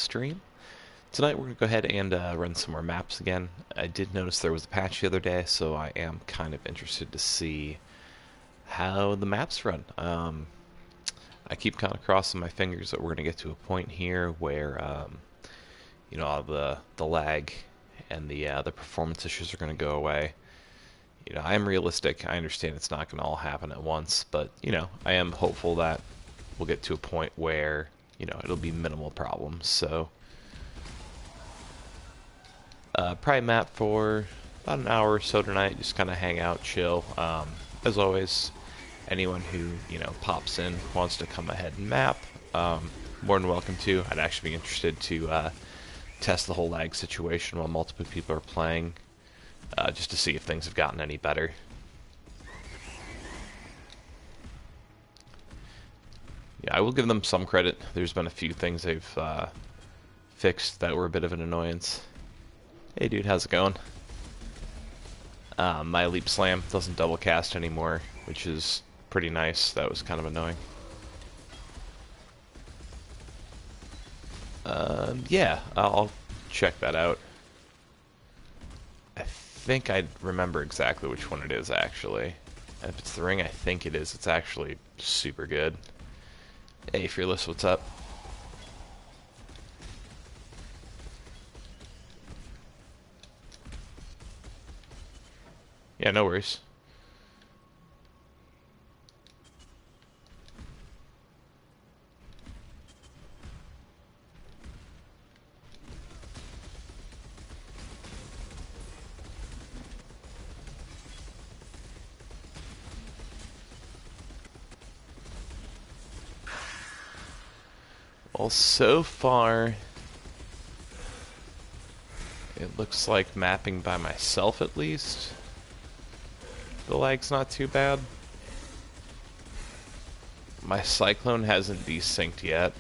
stream. Tonight we're going to go ahead and run some more maps again. I did notice there was a patch the other day, so I am kind of interested to see how the maps run. I keep kind of crossing my fingers that we're going to get to a point here where, the lag and the performance issues are going to go away. I am realistic. I understand it's not going to all happen at once, but, I am hopeful that we'll get to a point where, it'll be minimal problems. So, probably map for about an hour or so tonight. Just kind of hang out, chill. As always, anyone who, pops in, wants to come ahead and map, more than welcome to. I'd actually be interested to test the whole lag situation while multiple people are playing. Just to see if things have gotten any better. Yeah, I will give them some credit. There's been a few things they've fixed that were a bit of an annoyance. Hey dude, how's it going? My Leap Slam doesn't double cast anymore, which is pretty nice. That was kind of annoying. Yeah, I'll check that out. I think I remember exactly which one it is, actually. And if it's the ring, I think it is. It's actually super good. Hey, Fearless, what's up? Yeah, no worries. Well, so far, it looks like mapping by myself, at least. The lag's not too bad. My Cyclone hasn't desynced yet,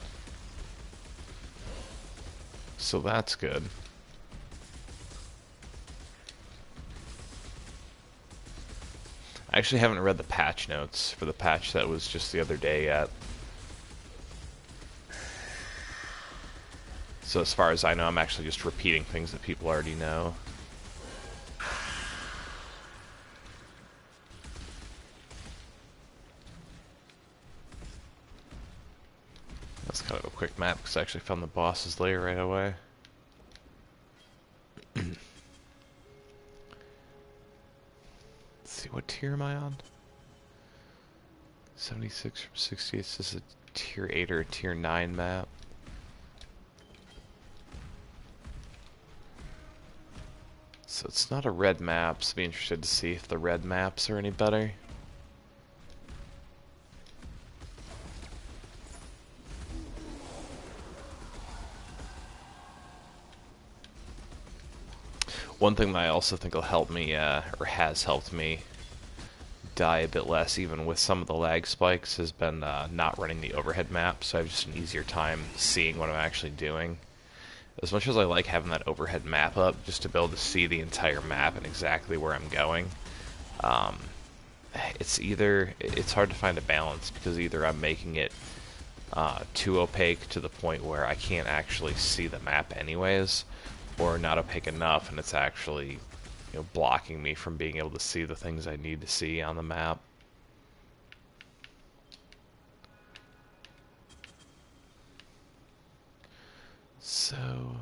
so that's good. I actually haven't read the patch notes for the patch that was just the other day yet. So as far as I know, I'm actually just repeating things that people already know. That's kind of a quick map because I actually found the boss's lair right away. Let's see, what tier am I on? 76 from 60. Is this a tier 8 or a tier 9 map? So it's not a red map, so I'd be interested to see if the red maps are any better. One thing that I also think will help me, or has helped me, die a bit less even with some of the lag spikes has been not running the overhead map, so I have just an easier time seeing what I'm actually doing. As much as I like having that overhead map up, just to be able to see the entire map and exactly where I'm going, it's hard to find a balance, because either I'm making it too opaque to the point where I can't actually see the map anyways, or not opaque enough and it's actually blocking me from being able to see the things I need to see on the map. So, I'm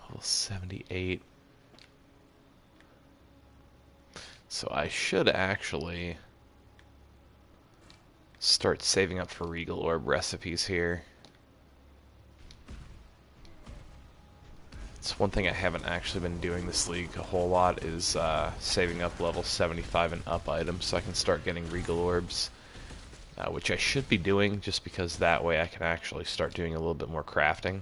level 78. So I should actually start saving up for Regal Orb recipes here. It's one thing I haven't actually been doing this league a whole lot is saving up level 75 and up items so I can start getting Regal Orbs. Which I should be doing just because that way I can actually start doing a little bit more crafting.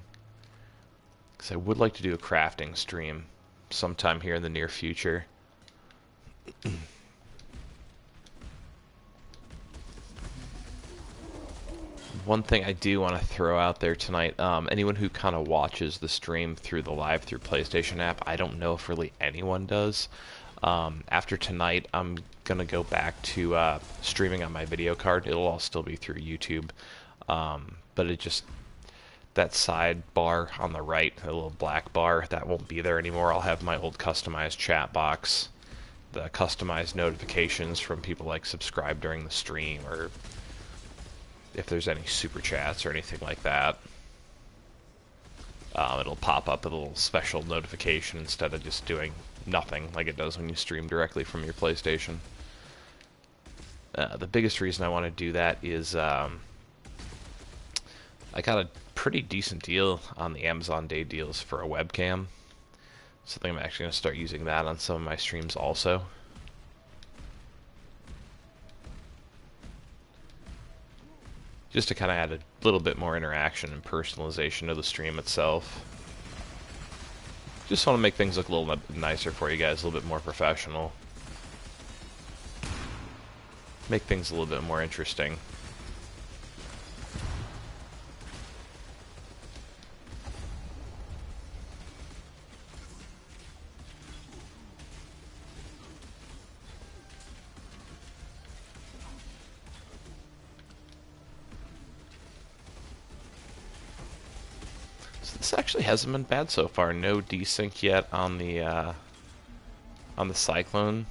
Because I would like to do a crafting stream sometime here in the near future. One thing I do want to throw out there tonight, anyone who kind of watches the stream through the live through PlayStation app, I don't know if really anyone does. After tonight, I'm going to go back to streaming on my video card. It'll all still be through YouTube. But that side bar on the right, a little black bar, that won't be there anymore. I'll have my old customized chat box, the customized notifications from people like subscribe during the stream, or if there's any super chats or anything like that. It'll pop up a little special notification instead of just doing nothing like it does when you stream directly from your PlayStation. The biggest reason I want to do that is I got a pretty decent deal on the Amazon Day deals for a webcam. So I think I'm actually going to start using that on some of my streams also. Just to kind of add a little bit more interaction and personalization to the stream itself. Just want to make things look a little bit nicer for you guys, a little bit more professional. Make things a little bit more interesting. This actually hasn't been bad so far. No desync yet on the Cyclone.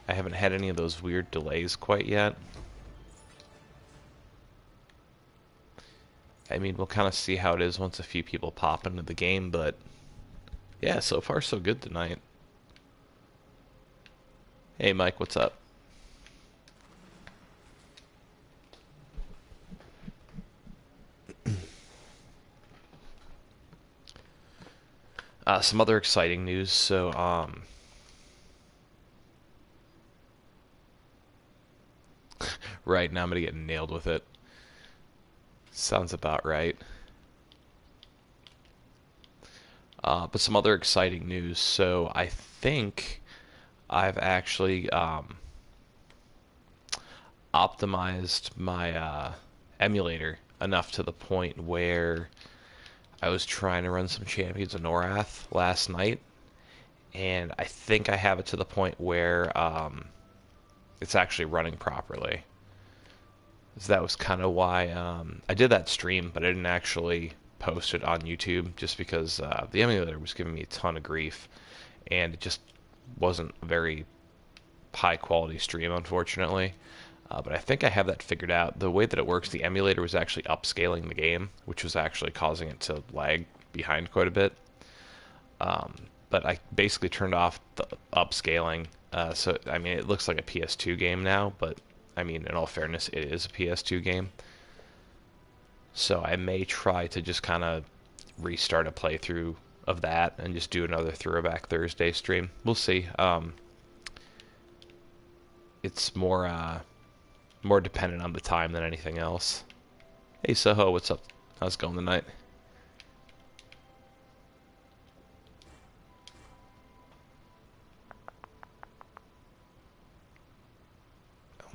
I haven't had any of those weird delays quite yet. I mean, we'll kind of see how it is once a few people pop into the game, but yeah, so far so good tonight. Hey Mike, what's up? Some other exciting news. So, right now I'm gonna get nailed with it. Sounds about right. But some other exciting news. So I think I've actually optimized my emulator enough to the point where I was trying to run some Champions of Norath last night, and I think I have it to the point where it's actually running properly. So that was kind of why I did that stream, but I didn't actually post it on YouTube just because the emulator was giving me a ton of grief, and it just wasn't a very high quality stream, unfortunately. But I think I have that figured out. The way that it works, the emulator was actually upscaling the game, which was actually causing it to lag behind quite a bit. But I basically turned off the upscaling. So, I mean, it looks like a PS2 game now, but, I mean, in all fairness, it is a PS2 game. So I may try to just kind of restart a playthrough of that and just do another Throwback Thursday stream. We'll see. It's more dependent on the time than anything else. Hey Soho, what's up? How's it going tonight?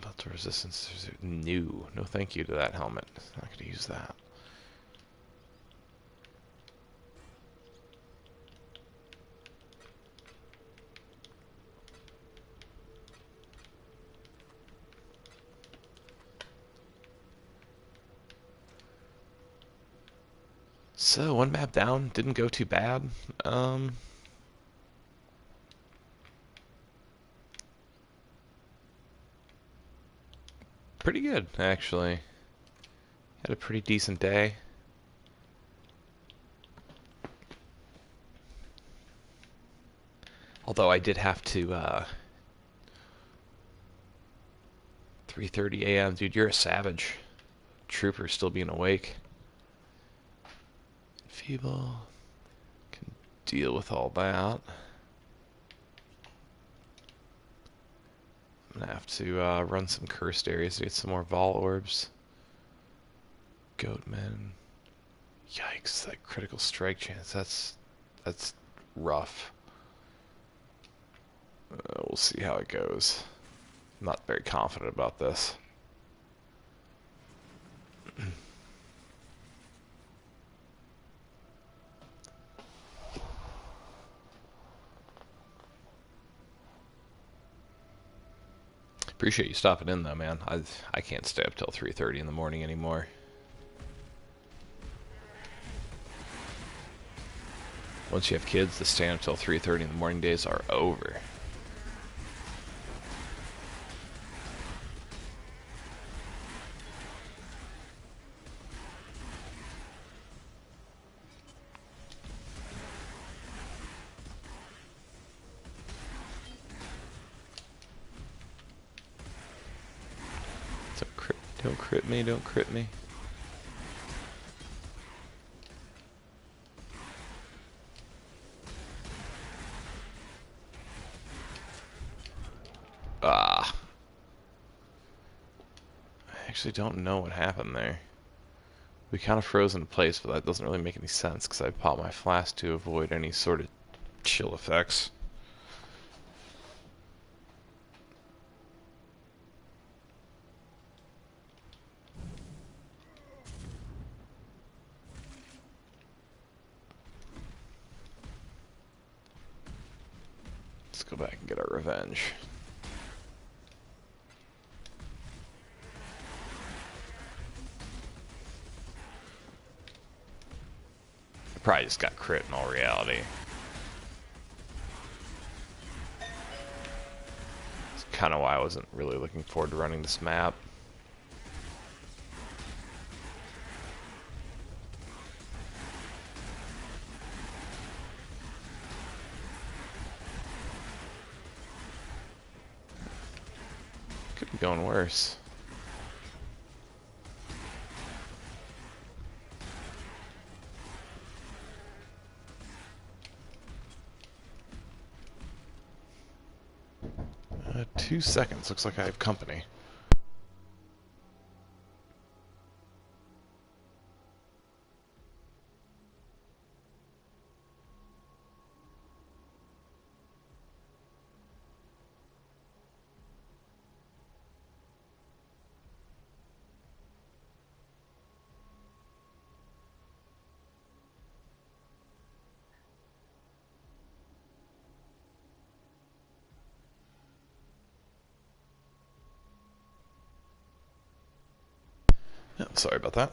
Belt resistance is new. No thank you to that helmet. I'm not gonna use that. So, one map down, didn't go too bad. Pretty good, actually. Had a pretty decent day. Although I did have to, 3:30 a.m. Dude, you're a savage. Trooper still being awake. Feeble. Can deal with all that. I'm gonna have to run some cursed areas to get some more Vol Orbs. Goatmen. Yikes, that critical strike chance. That's rough. We'll see how it goes. I'm not very confident about this. Appreciate you stopping in though, man. I can't stay up till 3:30 in the morning anymore. Once you have kids, the stay until 3:30 in the morning days are over. Don't crit me, don't crit me. Ah. I actually don't know what happened there. We kind of froze in place, but that doesn't really make any sense because I popped my flask to avoid any sort of chill effects. Let's go back and get our revenge. I probably just got crit in all reality. It's kind of why I wasn't really looking forward to running this map. Could be going worse. Uh, 2 seconds. Looks like I have company. Yeah, sorry about that.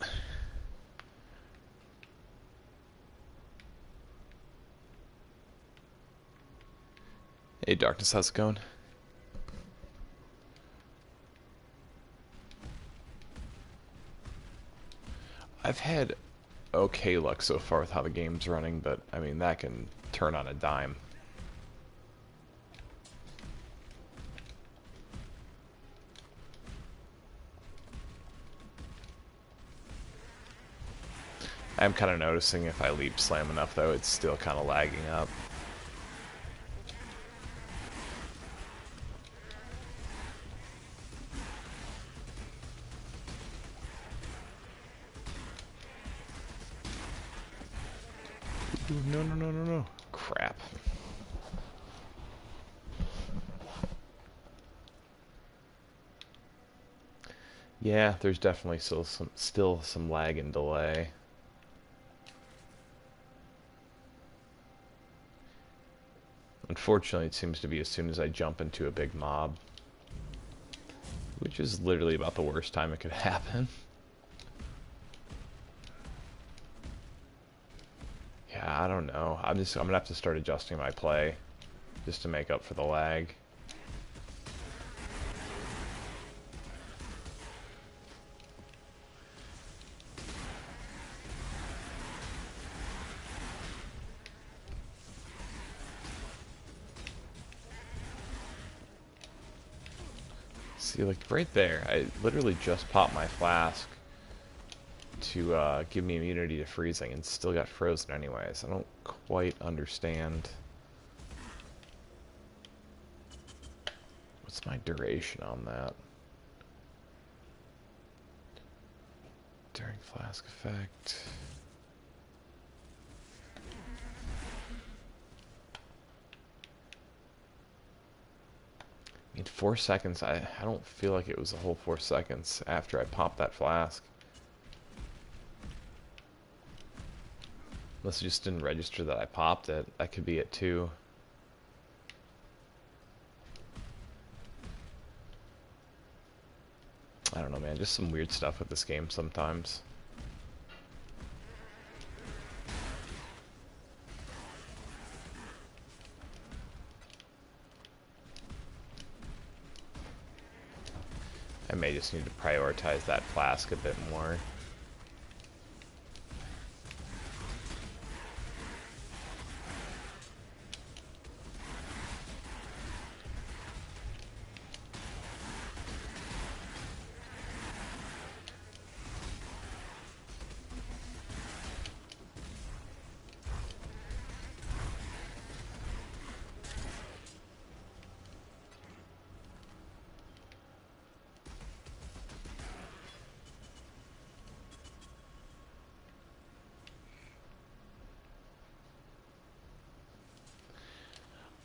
Hey, Darkness, how's it going? I've had okay luck so far with how the game's running, but I mean, that can turn on a dime. I'm kind of noticing if I leap slam enough, though, it's still kind of lagging up. Ooh, no, no, no, no, no. Crap. Yeah, there's definitely still some lag and delay. Unfortunately, it seems to be as soon as I jump into a big mob, which is literally about the worst time it could happen. Yeah, I don't know. I'm gonna have to start adjusting my play just to make up for the lag. See, like right there, I literally just popped my flask to give me immunity to freezing and still got frozen anyways. I don't quite understand. What's my duration on that? During flask effect. In 4 seconds, I don't feel like it was a whole 4 seconds after I popped that flask. Unless it just didn't register that I popped it. That could be it too. I don't know, man. Just some weird stuff with this game sometimes. may just need to prioritize that flask a bit more.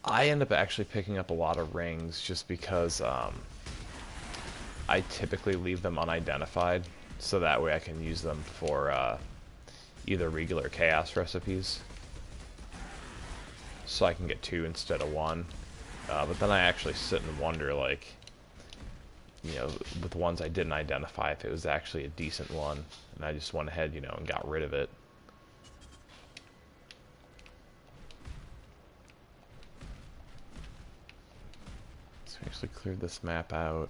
I end up actually picking up a lot of rings just because I typically leave them unidentified, so that way I can use them for either regular chaos recipes, so I can get 2 instead of 1. But then I actually sit and wonder, like, you know, with the ones I didn't identify, if it was actually a decent one, and I just went ahead, you know, and got rid of it. So I actually cleared this map out.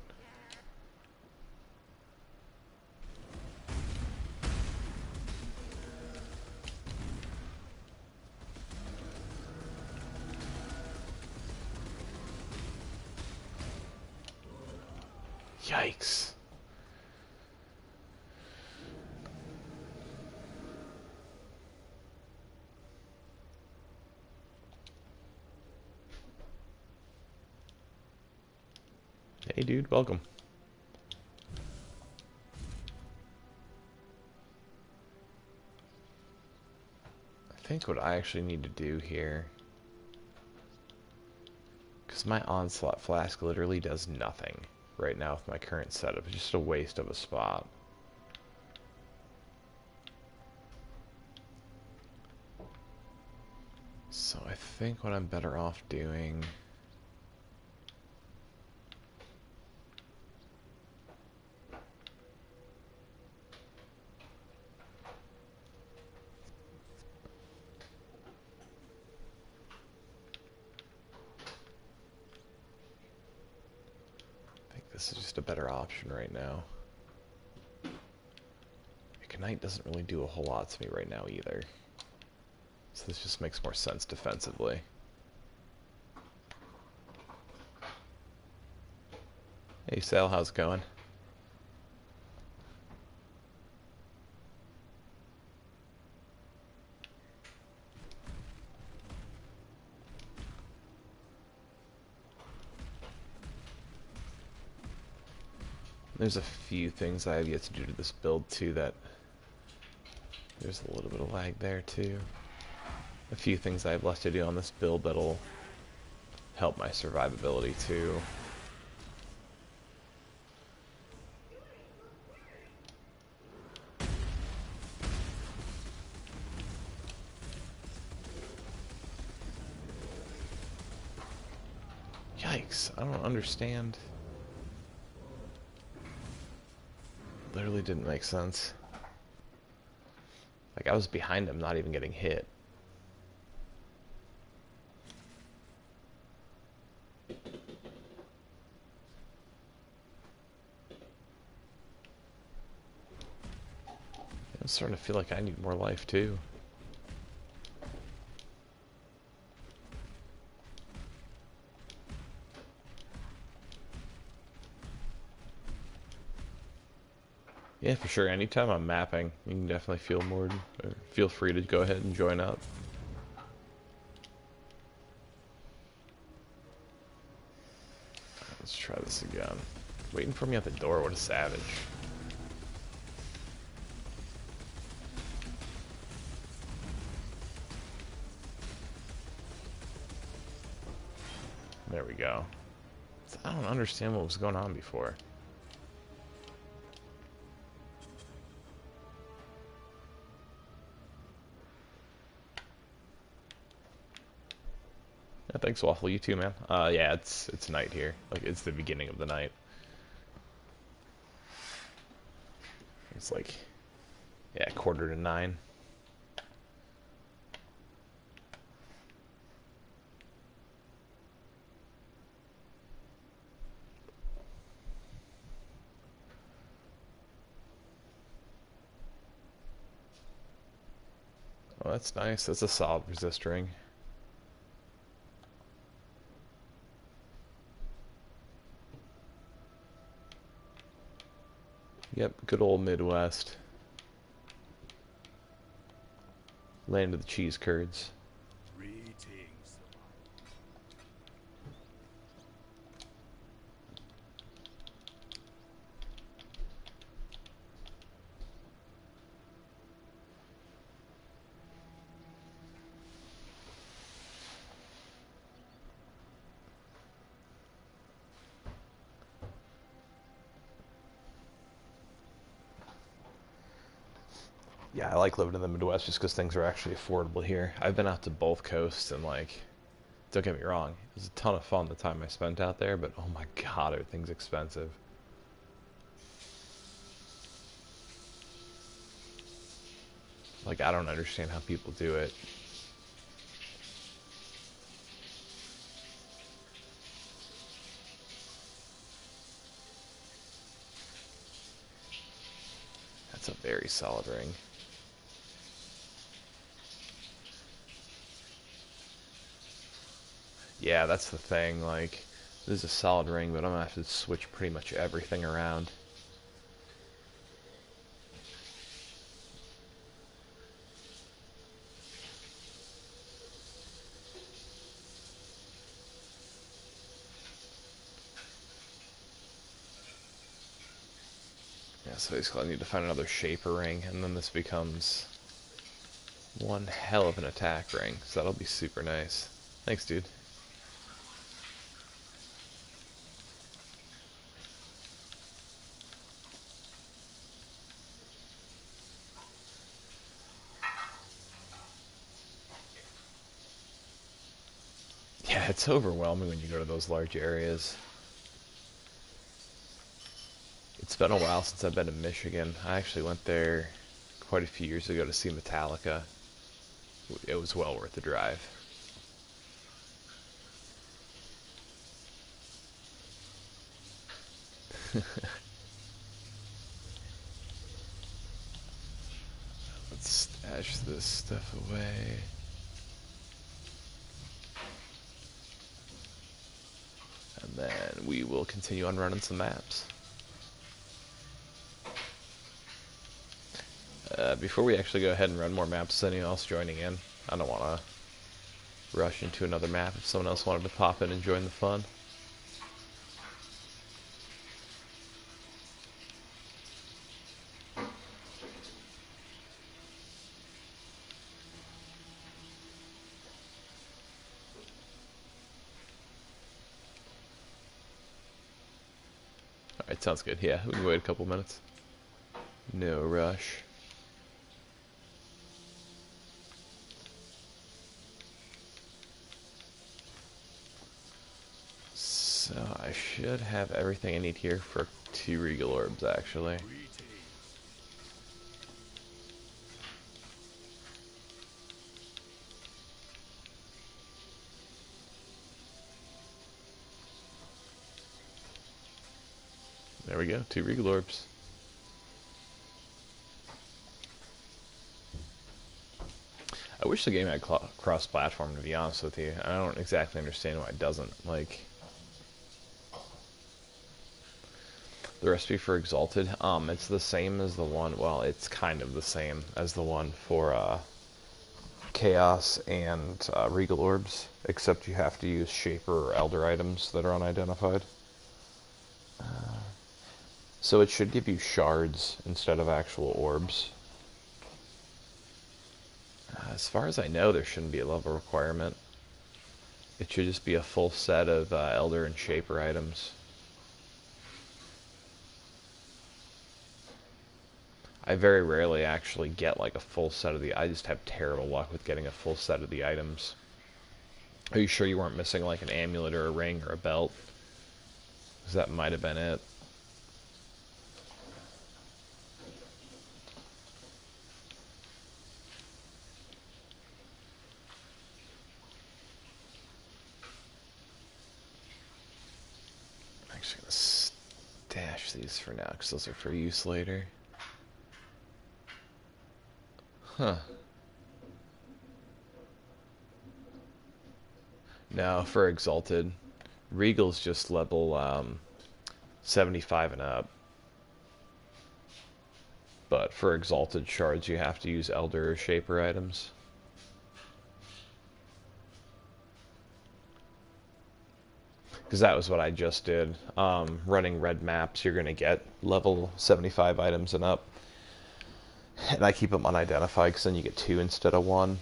Yikes. Hey dude, welcome. I think what I actually need to do here, because my onslaught flask literally does nothing right now with my current setup. It's just a waste of a spot. So I think what I'm better off doing, this is just a better option right now. Ignite doesn't really do a whole lot to me right now either. So this just makes more sense defensively. Hey Sal, how's it going? There's a few things I have yet to do to this build too that there's a little bit of lag there too. A few things I have left to do on this build that'll help my survivability too. Yikes, I don't understand. Literally didn't make sense. Like, I was behind him, not even getting hit. I'm starting to feel like I need more life too. Yeah, for sure. Anytime I'm mapping, you can definitely feel free to go ahead and join up. Let's try this again. Waiting for me at the door, what a savage. There we go. I don't understand what was going on before. Yeah, thanks, Waffle. You too, man. Yeah, it's night here. Like, it's the beginning of the night. It's like, yeah, 8:45. Oh, that's nice. That's a solid resist ring. Yep, good old Midwest. Land of the cheese curds. Greetings. Yeah, I like living in the Midwest just because things are actually affordable here. I've been out to both coasts and, like, don't get me wrong, it was a ton of fun the time I spent out there, but oh my god, are things expensive. Like, I don't understand how people do it. That's a very solid ring. Yeah, that's the thing, like, this is a solid ring, but I'm gonna have to switch pretty much everything around. Yeah, so basically I need to find another shaper ring, and then this becomes one hell of an attack ring, so that'll be super nice. Thanks, dude. Yeah, it's overwhelming when you go to those large areas. It's been a while since I've been to Michigan. I actually went there quite a few years ago to see Metallica. It was well worth the drive. Let's stash this stuff away. And then we will continue on running some maps. Before we actually go ahead and run more maps, is anyone else joining in? I don't want to rush into another map if someone else wanted to pop in and join the fun. Alright, sounds good. Yeah, we can wait a couple minutes. No rush. So I should have everything I need here for 2 Regal Orbs, actually. Greetings. There we go, 2 Regal Orbs. I wish the game had cross-platform, to be honest with you. I don't exactly understand why it doesn't. Like, the recipe for Exalted, it's the same as the one, well, it's kind of the same as the one for, Chaos and, Regal Orbs, except you have to use Shaper or Elder items that are unidentified. So it should give you shards instead of actual orbs. As far as I know, there shouldn't be a level requirement. It should just be a full set of Elder and Shaper items. I very rarely actually get like a full set of the... I just have terrible luck with getting a full set of the items. Are you sure you weren't missing like an amulet or a ring or a belt? Because that might have been it. I'm actually going to stash these for now because those are for use later. Huh. No, for Exalted. Regal's just level 75 and up. But for Exalted shards, you have to use Elder or Shaper items. Because that was what I just did. Running red maps, you're going to get level 75 items and up. And I keep them unidentified because then you get 2 instead of 1.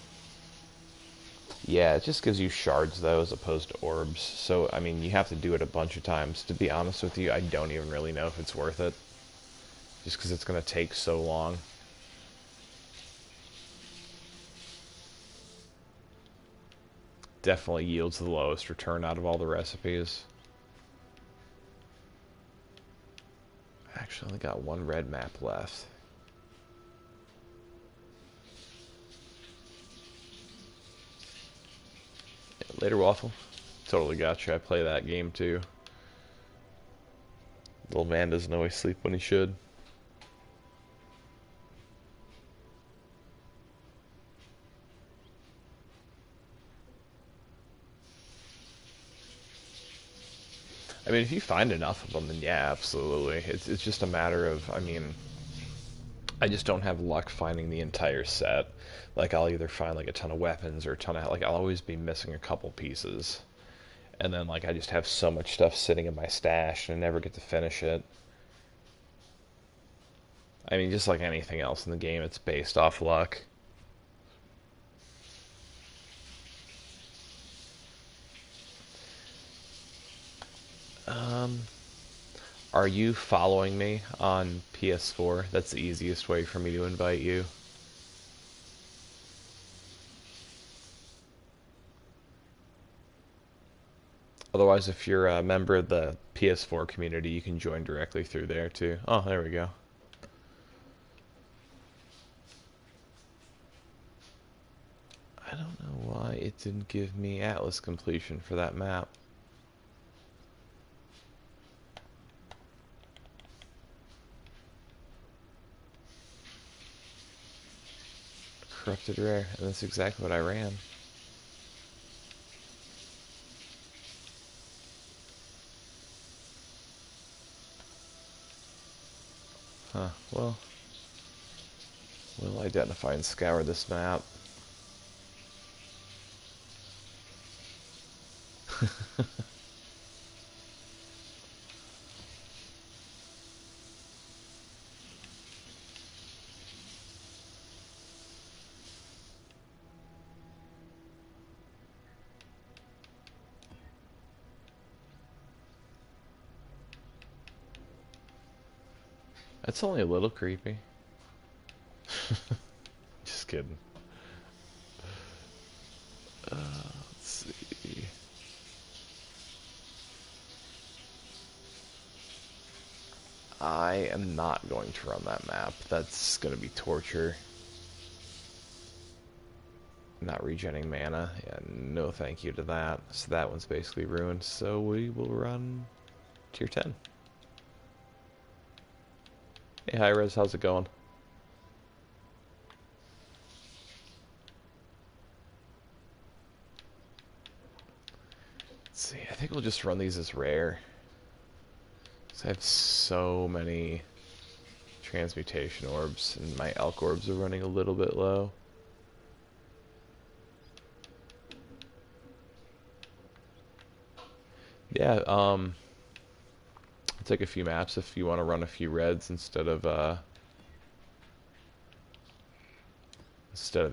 Yeah, it just gives you shards though as opposed to orbs. So, I mean, you have to do it a bunch of times. To be honest with you, I don't even really know if it's worth it. Just because it's going to take so long. Definitely yields the lowest return out of all the recipes. I actually only got 1 red map left. Later, Waffle. Totally got you. I play that game too. Little man doesn't always sleep when he should. I mean, if you find enough of them, then yeah, absolutely. It's just a matter of, I mean, I just don't have luck finding the entire set. Like, I'll either find like a ton of weapons or a ton of, like, I'll always be missing a couple pieces. And then, like, I just have so much stuff sitting in my stash and I never get to finish it. I mean, just like anything else in the game, it's based off luck. Um, are you following me on PS4? That's the easiest way for me to invite you. Otherwise, if you're a member of the PS4 community, you can join directly through there too. Oh, there we go. I don't know why it didn't give me Atlas completion for that map. Corrupted rare, and that's exactly what I ran. Huh, well, we'll identify and scour this map. That's only a little creepy. Just kidding. Let's see. I am not going to run that map. That's going to be torture. Not regenning mana. Yeah, no thank you to that. So that one's basically ruined. So we will run tier 10. Hey, hi Rez, how's it going? Let's see, I think we'll just run these as rare. Because I have so many transmutation orbs, and my elk orbs are running a little bit low. Yeah, I'll take a few maps if you want to run a few reds instead of the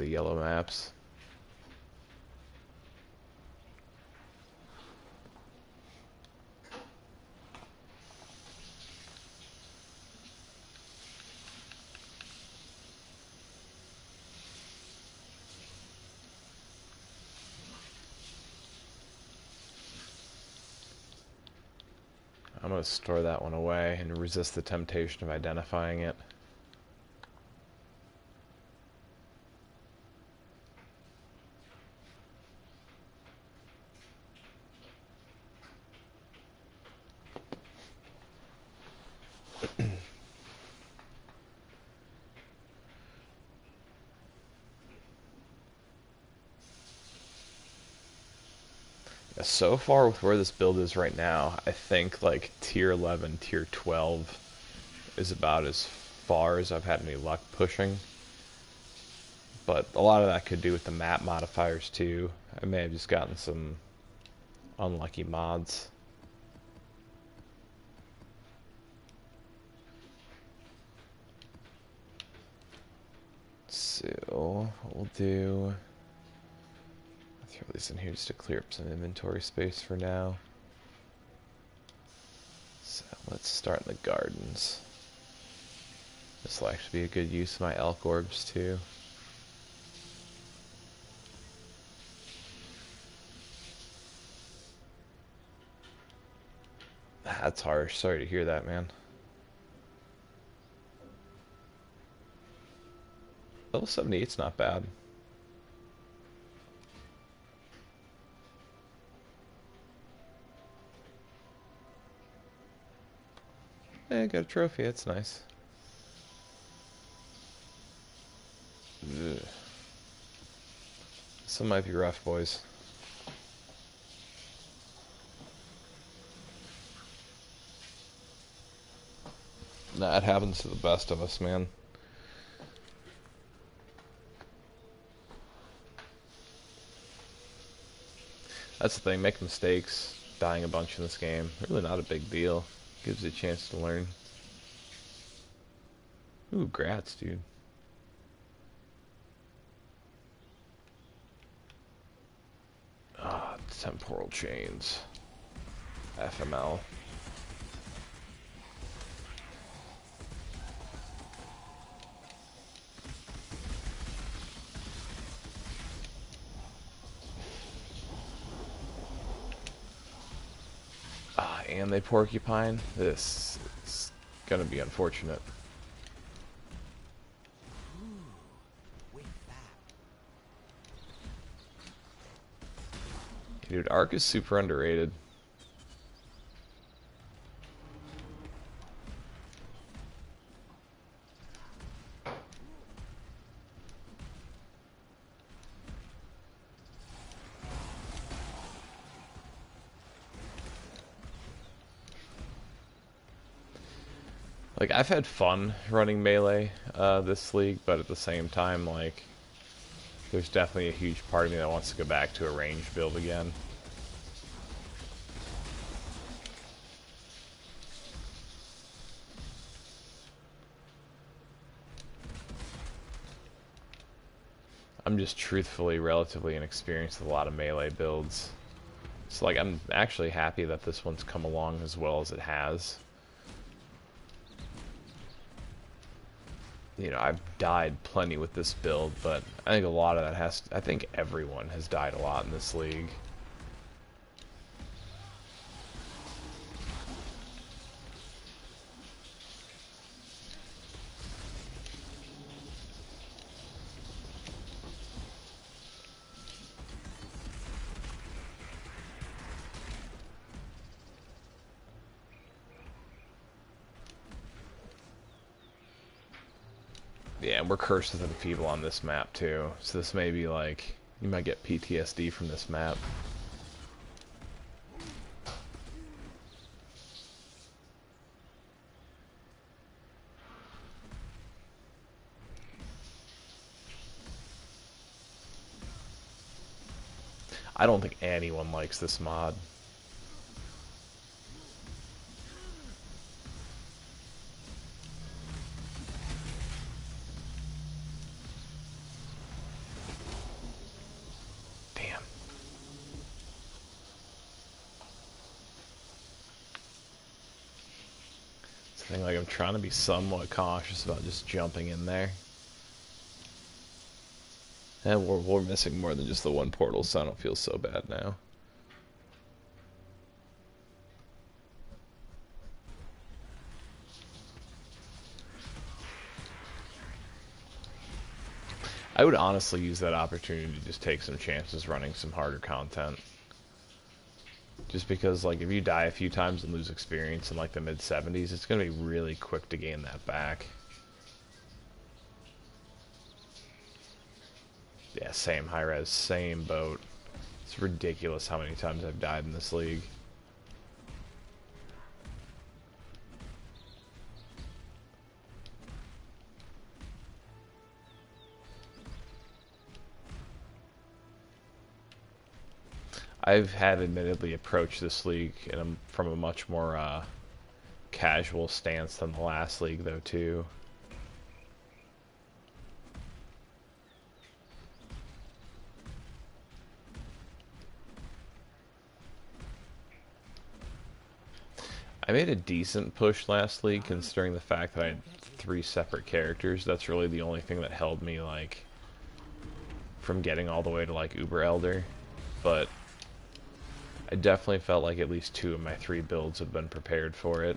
yellow maps. I'm going to store that one away and resist the temptation of identifying it. So far with where this build is right now, I think like tier 11, tier 12 is about as far as I've had any luck pushing. But a lot of that could do with the map modifiers too. I may have just gotten some unlucky mods. So what we'll do, I'll throw these in here just to clear up some inventory space for now. So let's start in the gardens. This will actually be a good use of my elk orbs too. That's harsh. Sorry to hear that, man. Level 78's not bad. Got a trophy. That's nice. Ugh. Some might be rough, boys. Nah, it happens to the best of us, man. That's the thing, make mistakes, dying a bunch in this game, really not a big deal. Gives you a chance to learn. Ooh, grats, dude. Ah, temporal chains. FML. Ah, and they porcupine. This is gonna be unfortunate. Dude, Arc is super underrated. Like, I've had fun running melee this league, but at the same time, like, there's definitely a huge part of me that wants to go back to a ranged build again. I'm just truthfully relatively inexperienced with a lot of melee builds. So, like, I'm actually happy that this one's come along as well as it has. You know, I've died plenty with this build, but I think a lot of that I think everyone has died a lot in this league. Yeah, and we're cursed with enfeeble on this map too, so this may be like, you might get PTSD from this map. I don't think anyone likes this mod. Damn. It's the thing, like, I'm trying to be somewhat cautious about just jumping in there. And we're missing more than just the one portal, so I don't feel so bad now. I would honestly use that opportunity to just take some chances running some harder content. Just because, like, if you die a few times and lose experience in, like, the mid-70s, it's going to be really quick to gain that back. Yeah, same high-res, same boat. It's It's ridiculous how many times I've died in this league. I've had admittedly approached this league from a much more casual stance than the last league, though, too. I made a decent push last league, considering the fact that I had 3 separate characters. That's really the only thing that held me, like, from getting all the way to, like, Uber Elder. But I definitely felt like at least 2 of my 3 builds have been prepared for it.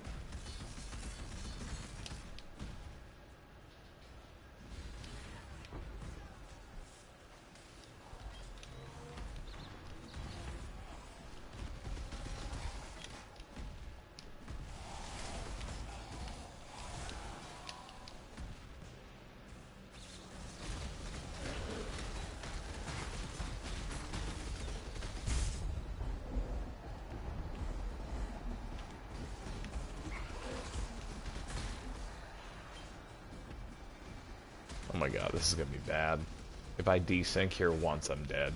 Oh my god, this is gonna be bad. If I desync here once, I'm dead.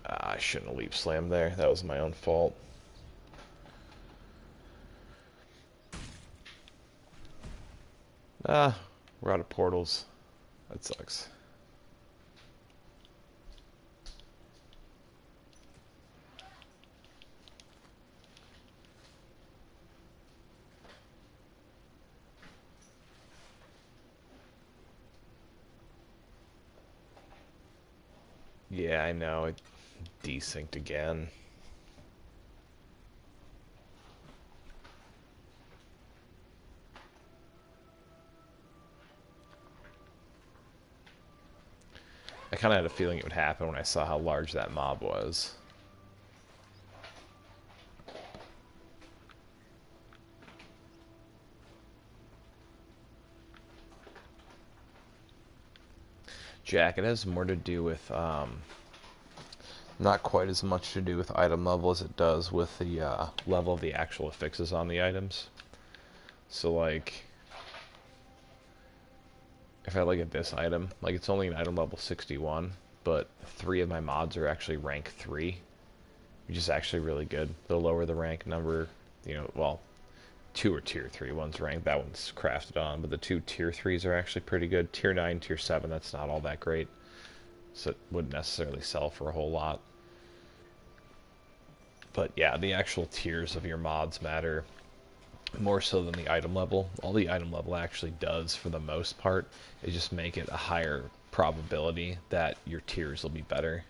I shouldn't have leap slammed there. That was my own fault. Ah, we're out of portals. That sucks. Yeah, I know. It desynced again. I kind of had a feeling it would happen when I saw how large that mob was. Jack, it has more to do with, not quite as much to do with item level as it does with the level of the actual affixes on the items. So, like, if I look at this item, like, it's only an item level 61, but 3 of my mods are actually rank 3, which is actually really good. The lower the rank number, well, 2 are tier 3, one's ranked, that one's crafted on, but the 2 tier 3s are actually pretty good. Tier 9, tier 7, that's not all that great, so it wouldn't necessarily sell for a whole lot. But yeah, the actual tiers of your mods matter more so than the item level. All the item level actually does, for the most part, is just make it a higher probability that your tiers will be better.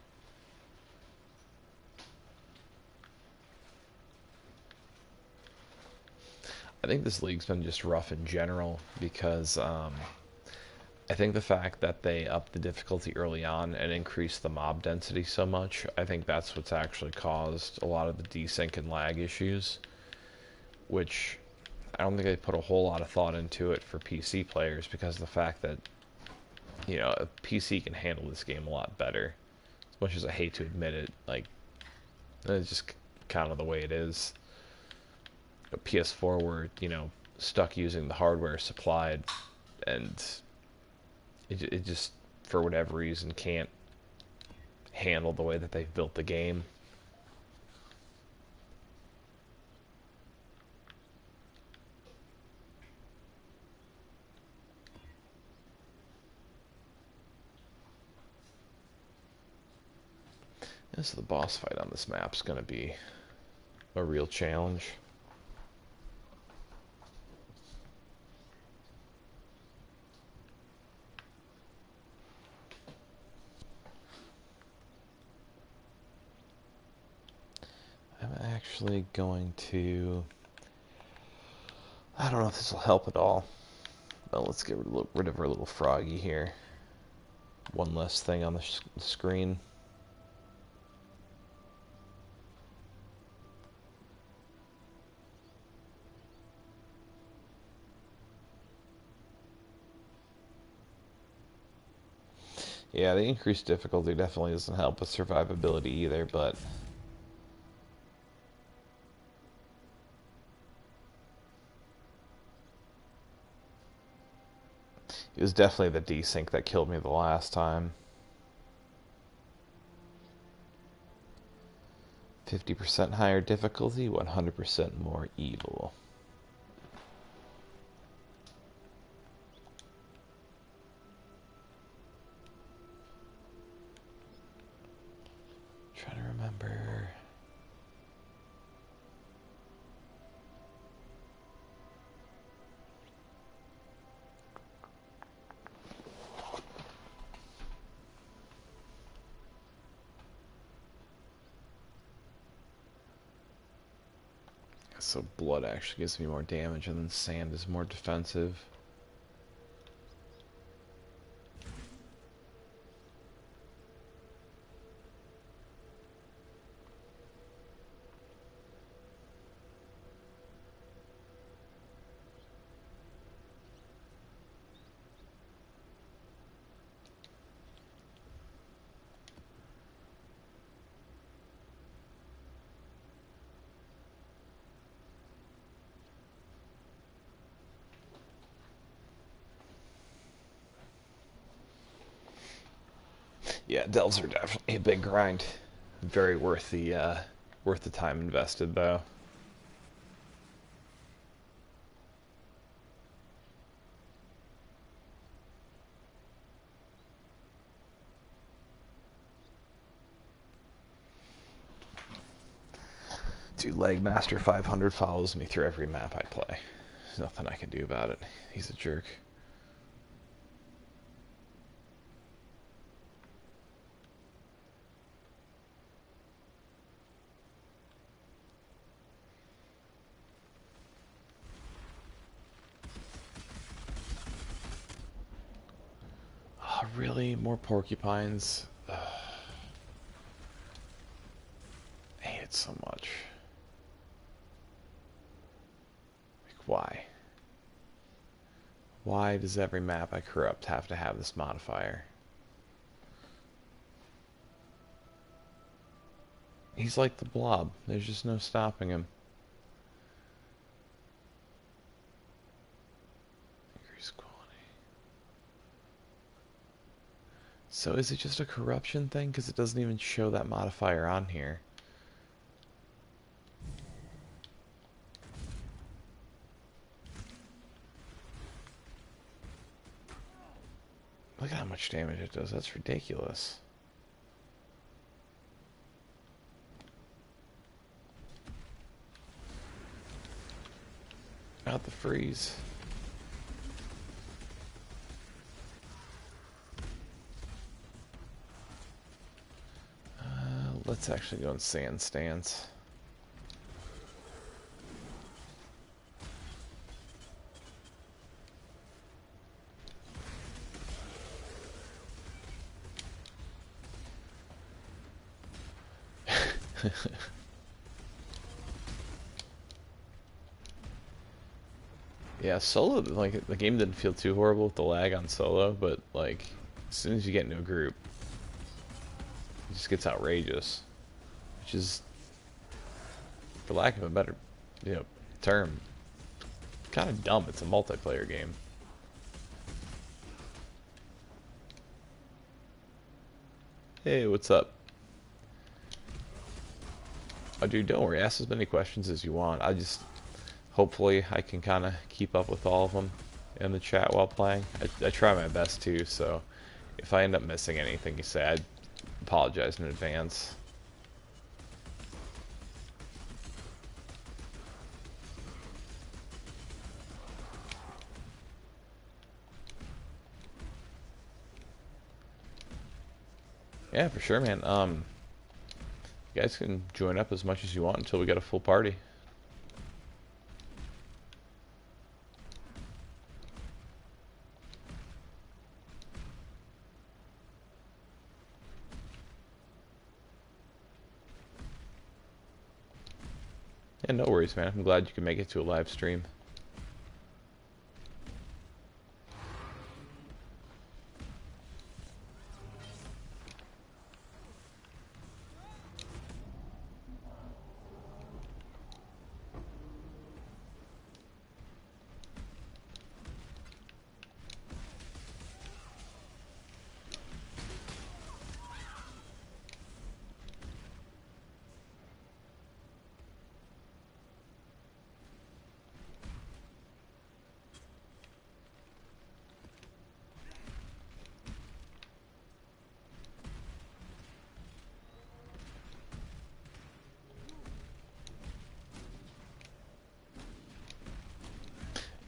I think this league's been just rough in general because I think the fact that they upped the difficulty early on and increased the mob density so much, I think that's what's actually caused a lot of the desync and lag issues, which I don't think they put a whole lot of thought into it for PC players because of the fact that, a PC can handle this game a lot better. As much as I hate to admit it, like, it's just kind of the way it is. A PS4, we're, stuck using the hardware supplied, and it just, for whatever reason, can't handle the way that they've built the game. So the boss fight on this map's going to be a real challenge. I'm actually going to... I don't know if this will help at all. Well, let's get rid of our little froggy here. One less thing on the screen. Yeah, the increased difficulty definitely doesn't help with survivability either, but it was definitely the desync that killed me the last time. 50% higher difficulty, 100% more evil. Trying to remember. So blood actually gives me more damage, and then sand is more defensive. Yeah, delves are definitely a big grind. Very worth the time invested though. Dude, Legmaster 500 follows me through every map I play. There's nothing I can do about it. He's a jerk. Oh, really? More porcupines? Ugh. I hate it so much. Like, why? Why does every map I corrupt have to have this modifier? He's like the blob. There's just no stopping him. Increase quality. So is it just a corruption thing? Because it doesn't even show that modifier on here. Look at how much damage it does. That's ridiculous. Out the freeze. Let's actually go in sand stance. Yeah, solo, like, the game didn't feel too horrible with the lag on solo, but, like, as soon as you get into a group, it just gets outrageous. Which is, for lack of a better, you know, term, kind of dumb. It's a multiplayer game. Hey, what's up? Oh, dude, don't worry. Ask as many questions as you want. Hopefully, I can kind of keep up with all of them in the chat while playing. I try my best to, so if I end up missing anything you say, I apologize in advance. Yeah, for sure, man. You guys can join up as much as you want until we get a full party. Yeah, no worries, man. I'm glad you can make it to a live stream.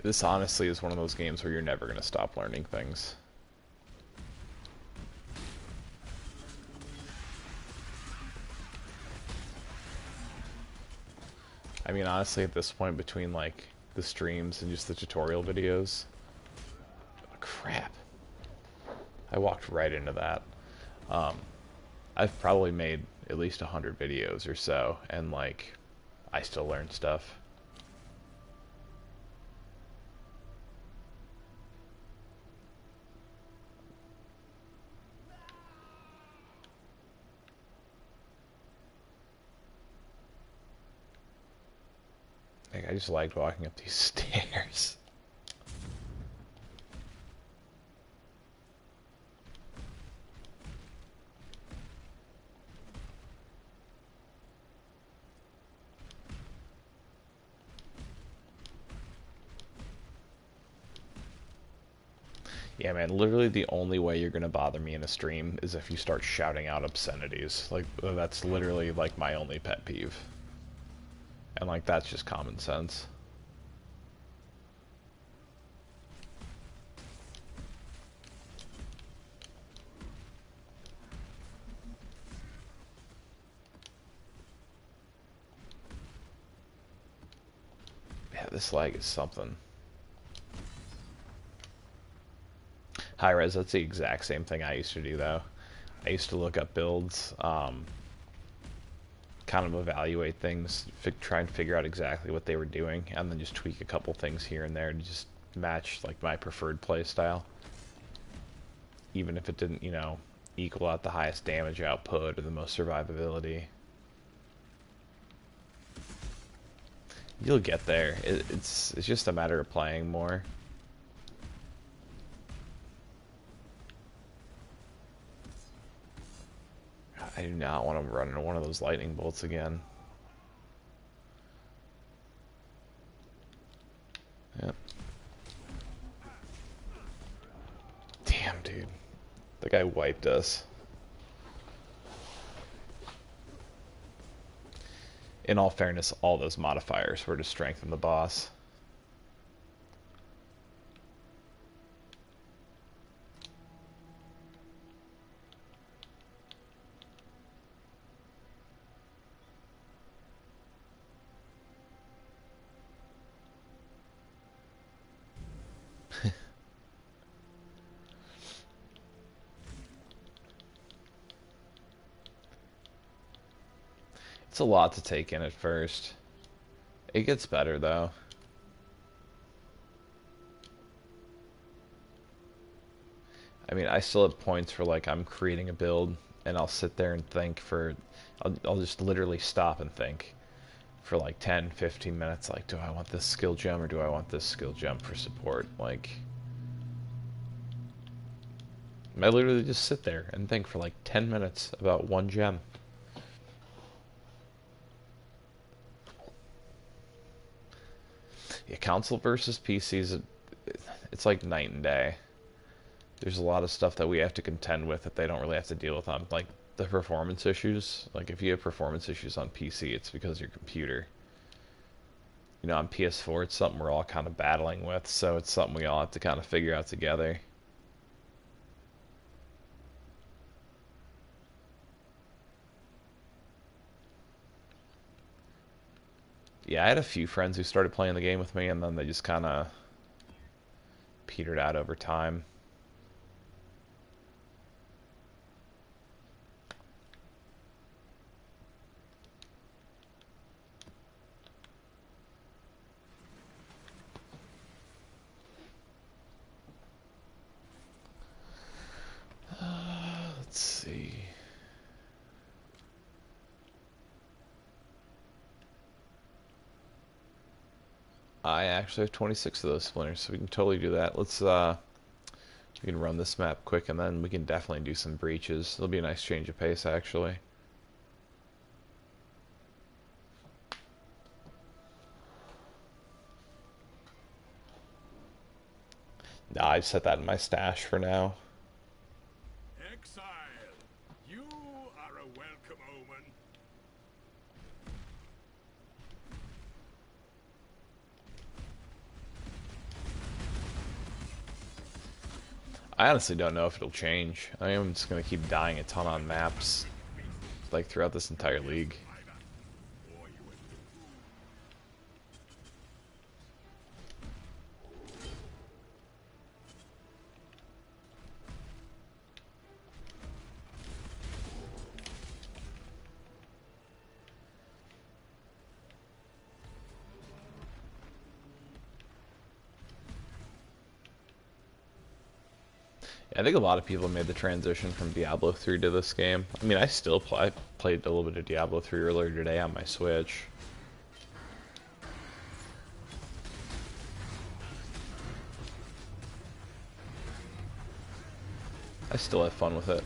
This honestly is one of those games where you're never going to stop learning things. I mean, honestly, at this point, between like the streams and just the tutorial videos, crap, I walked right into that. Um, I've probably made at least 100 videos or so, and like, I still learn stuff. Like, I just liked walking up these stairs. Yeah, man, literally the only way you're gonna bother me in a stream is if you start shouting out obscenities. Like, that's literally, like, my only pet peeve. And, like, that's just common sense. Yeah, this lag is something. High res, that's the exact same thing I used to do, though. I used to look up builds, kind of evaluate things, try and figure out exactly what they were doing, and then just tweak a couple things here and there to just match, like, my preferred play style. Even if it didn't, you know, equal out the highest damage output or the most survivability. You'll get there. It's just a matter of playing more. I do not want to run into one of those lightning bolts again. Yep. Damn, dude. The guy wiped us. In all fairness, all those modifiers were to strengthen the boss. It's a lot to take in at first. It gets better, though. I mean, I still have points where, like, I'm creating a build, and I'll sit there and think for... I'll just literally stop and think for, like, 10, 15 minutes, like, do I want this skill gem, or do I want this skill gem for support? Like... I literally just sit there and think for, like, 10 minutes about one gem. Yeah, console versus PCs, it's like night and day. There's a lot of stuff that we have to contend with that they don't really have to deal with on, like, the performance issues. Like, if you have performance issues on PC, it's because of your computer. You know, on PS4, it's something we're all kind of battling with, so it's something we all have to kind of figure out together. Yeah, I had a few friends who started playing the game with me, and then they just kind of petered out over time. Let's see. I actually have 26 of those splinters, so we can totally do that. Let's, we can run this map quick, and then we can definitely do some breaches. It'll be a nice change of pace, actually. Nah, I've set that in my stash for now. Exile, you are a welcome omen. I honestly don't know if it'll change. I am just going to keep dying a ton on maps, like throughout this entire league. I think a lot of people made the transition from Diablo 3 to this game. I mean, I still play. I played a little bit of Diablo 3 earlier today on my Switch. I still have fun with it.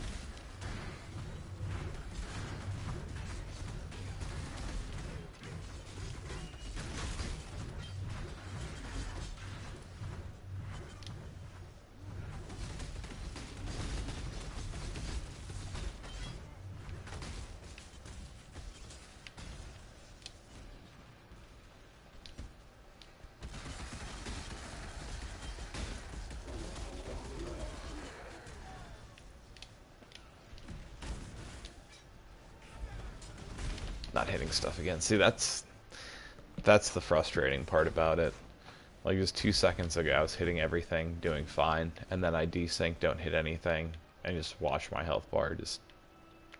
Not hitting stuff again. See, that's the frustrating part about it. Like just 2 seconds ago, I was hitting everything, doing fine, and then I desync, don't hit anything, and just watch my health bar just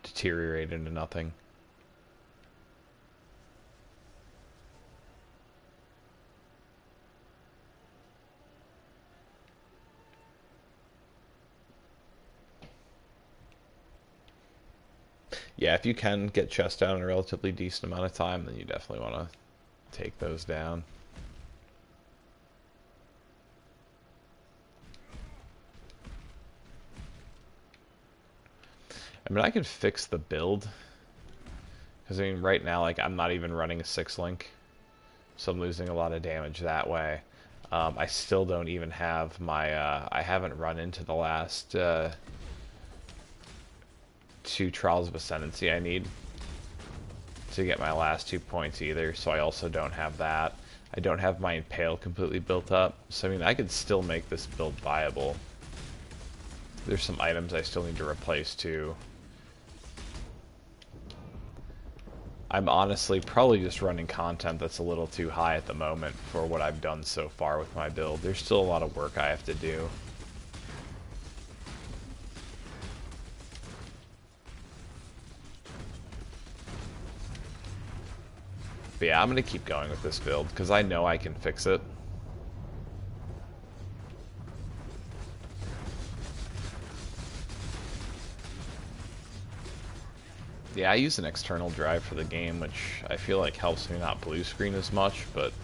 deteriorate into nothing. Yeah, if you can get chests down in a relatively decent amount of time, then you definitely want to take those down. I mean, I could fix the build, because I mean, right now, like, I'm not even running a 6-link, so I'm losing a lot of damage that way. I still don't even have my, I haven't run into the last 2 Trials of Ascendancy I need to get my last 2 points either, so I also don't have that. I don't have my Impale completely built up, so I mean, I could still make this build viable. There's some items I still need to replace too. I'm honestly probably just running content that's a little too high at the moment for what I've done so far with my build. There's still a lot of work I have to do. But yeah, I'm going to keep going with this build because I know I can fix it. Yeah, I use an external drive for the game, which I feel like helps me not blue screen as much, but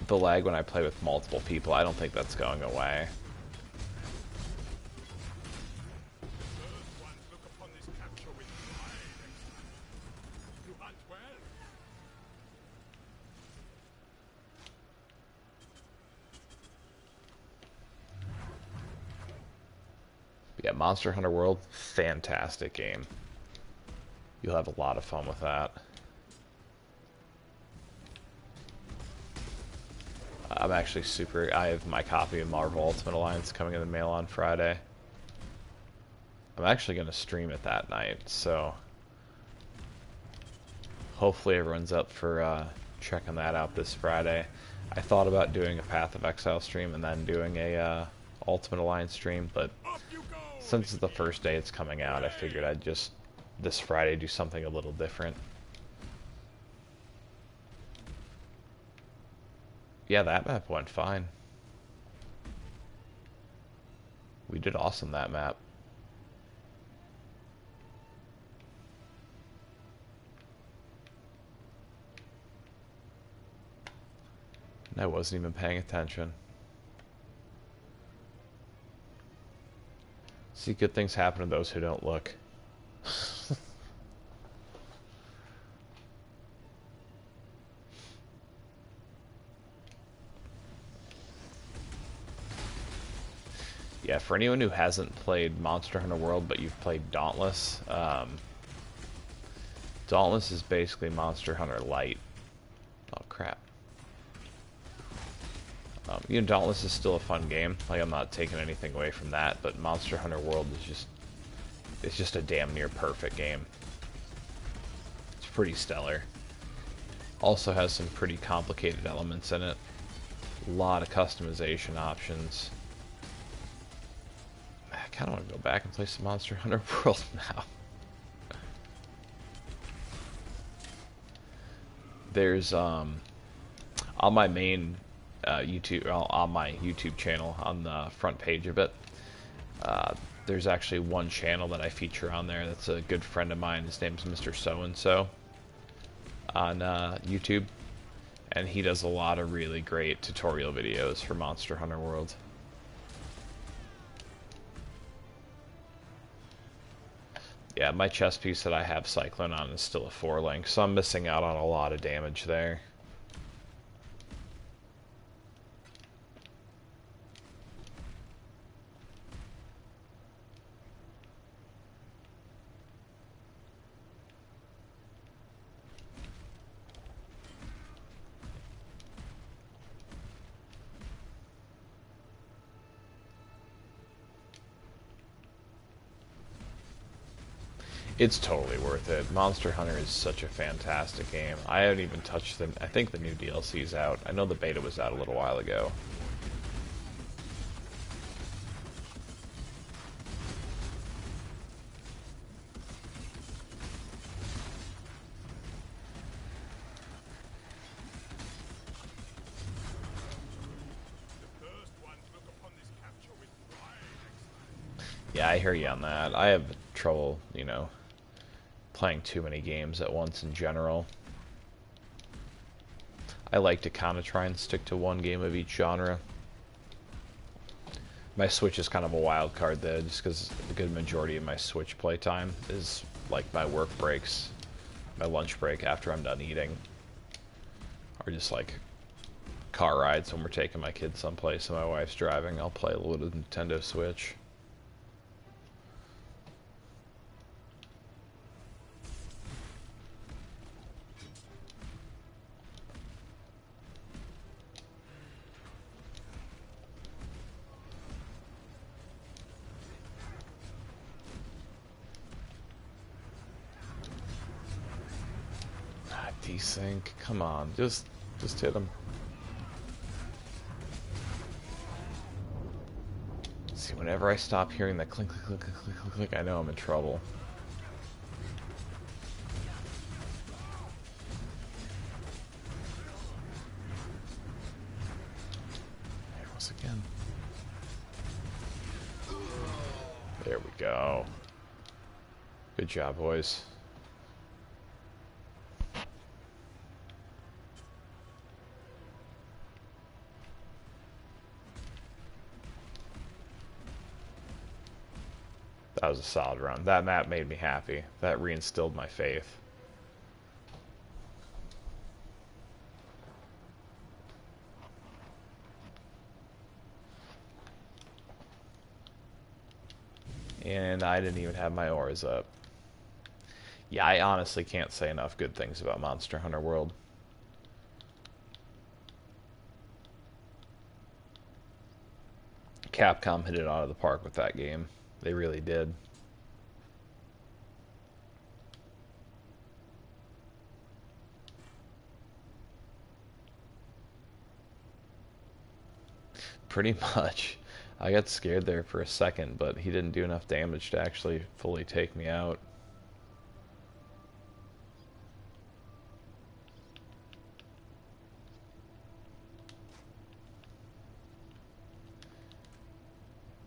the lag when I play with multiple people, I don't think that's going away. Yeah, Monster Hunter World, fantastic game. You'll have a lot of fun with that. I'm actually super... I have my copy of Marvel Ultimate Alliance coming in the mail on Friday. I'm actually going to stream it that night, so... hopefully everyone's up for checking that out this Friday. I thought about doing a Path of Exile stream and then doing a Ultimate Alliance stream, but since it's the first day it's coming out, I figured I'd just, this Friday, do something a little different. Yeah, that map went fine. We did awesome that map. I wasn't even paying attention. See, good things happen to those who don't look. Yeah, for anyone who hasn't played Monster Hunter World, but you've played Dauntless, Dauntless is basically Monster Hunter Lite. Oh, crap. Dauntless is still a fun game. Like, I'm not taking anything away from that, but Monster Hunter World is it's just a damn near perfect game. It's pretty stellar. Also has some pretty complicated elements in it. A lot of customization options. I kind of want to go back and play some Monster Hunter World now. There's on my main YouTube, well, on my YouTube channel, on the front page of it, there's actually one channel that I feature on there that's a good friend of mine. His name's Mr. So and So on YouTube, and he does a lot of really great tutorial videos for Monster Hunter World. Yeah, my chest piece that I have Cyclone on is still a 4-link, so I'm missing out on a lot of damage there. It's totally worth it. Monster Hunter is such a fantastic game. I haven't even touched them. I think the new DLC's out. I know the beta was out a little while ago. Yeah, I hear you on that. I have trouble, playing too many games at once in general. I like to kind of try and stick to one game of each genre. My Switch is kind of a wild card though, just because the good majority of my Switch playtime is like my work breaks, my lunch break after I'm done eating, or just like car rides when we're taking my kids someplace and my wife's driving. I'll play a little Nintendo Switch. Desync, come on, just hit him. See, whenever I stop hearing that clink, clink, clink, clink, clink, clink, I know I'm in trouble. There it was again. There we go. Good job, boys. That was a solid run. That map made me happy. That reinstilled my faith. And I didn't even have my auras up. Yeah, I honestly can't say enough good things about Monster Hunter World. Capcom hit it out of the park with that game. They really did. Pretty much. I got scared there for a second, but he didn't do enough damage to actually fully take me out.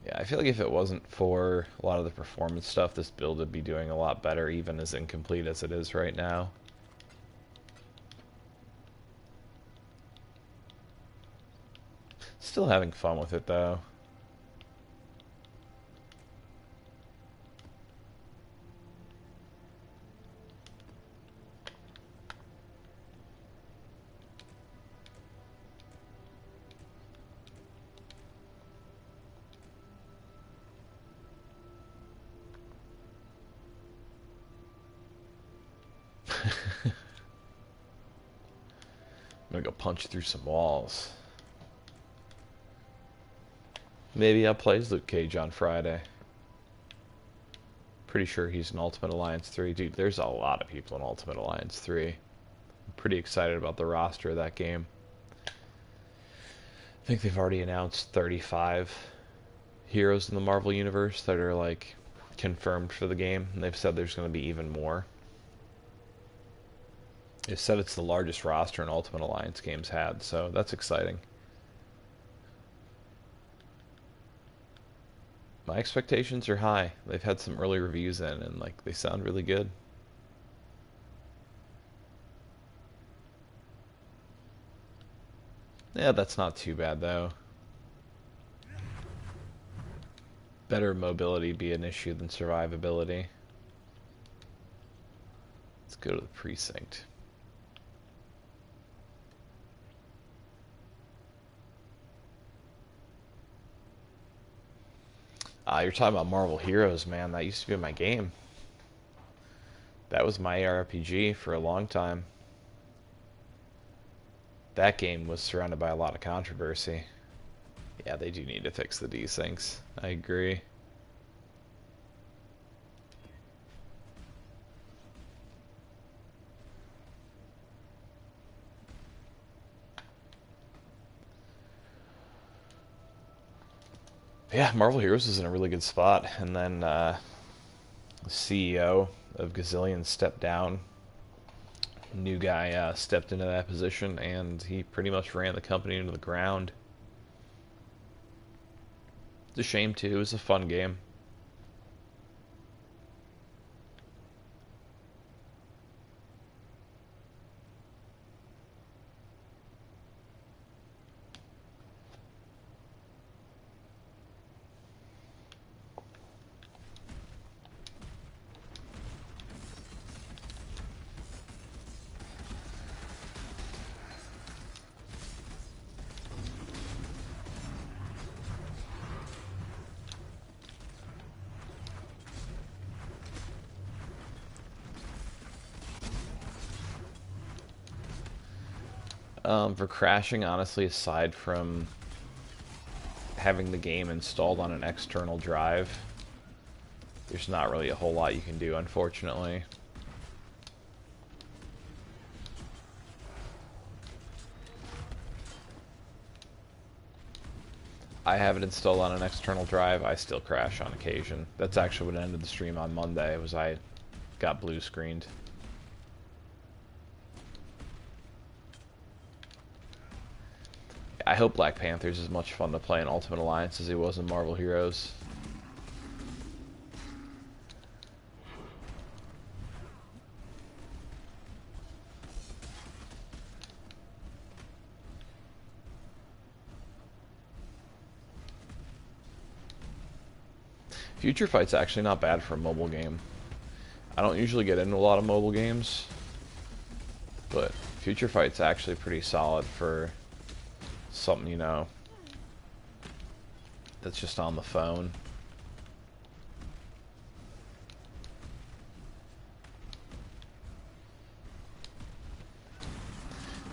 Yeah, I feel like if it wasn't for a lot of the performance stuff, this build would be doing a lot better, even as incomplete as it is right now. Still having fun with it, though. I'm gonna go punch through some walls. Maybe I'll play as Luke Cage on Friday. Pretty sure he's in Ultimate Alliance 3. Dude, there's a lot of people in Ultimate Alliance 3. I'm pretty excited about the roster of that game. I think they've already announced 35 heroes in the Marvel Universe that are, like, confirmed for the game. And they've said there's going to be even more. They said it's the largest roster an Ultimate Alliance game's had, so that's exciting. My expectations are high. They've had some early reviews in, and like they sound really good. Yeah, that's not too bad though. Better mobility be an issue than survivability. Let's go to the precinct. You're talking about Marvel Heroes, man. That used to be my game. That was my ARPG for a long time. That game was surrounded by a lot of controversy. Yeah, they do need to fix the desyncs. I agree. Yeah, Marvel Heroes is in a really good spot. And then the CEO of Gazillion stepped down. New guy stepped into that position, and he pretty much ran the company into the ground. It's a shame, too. It was a fun game. For crashing, honestly, aside from having the game installed on an external drive, there's not really a whole lot you can do, unfortunately. I have it installed on an external drive. I still crash on occasion. That's actually what ended the stream on Monday, was I got blue screened. I hope Black Panther's as much fun to play in Ultimate Alliance as he was in Marvel Heroes. Future Fight's actually not bad for a mobile game. I don't usually get into a lot of mobile games, but Future Fight's actually pretty solid for something, you know, that's just on the phone.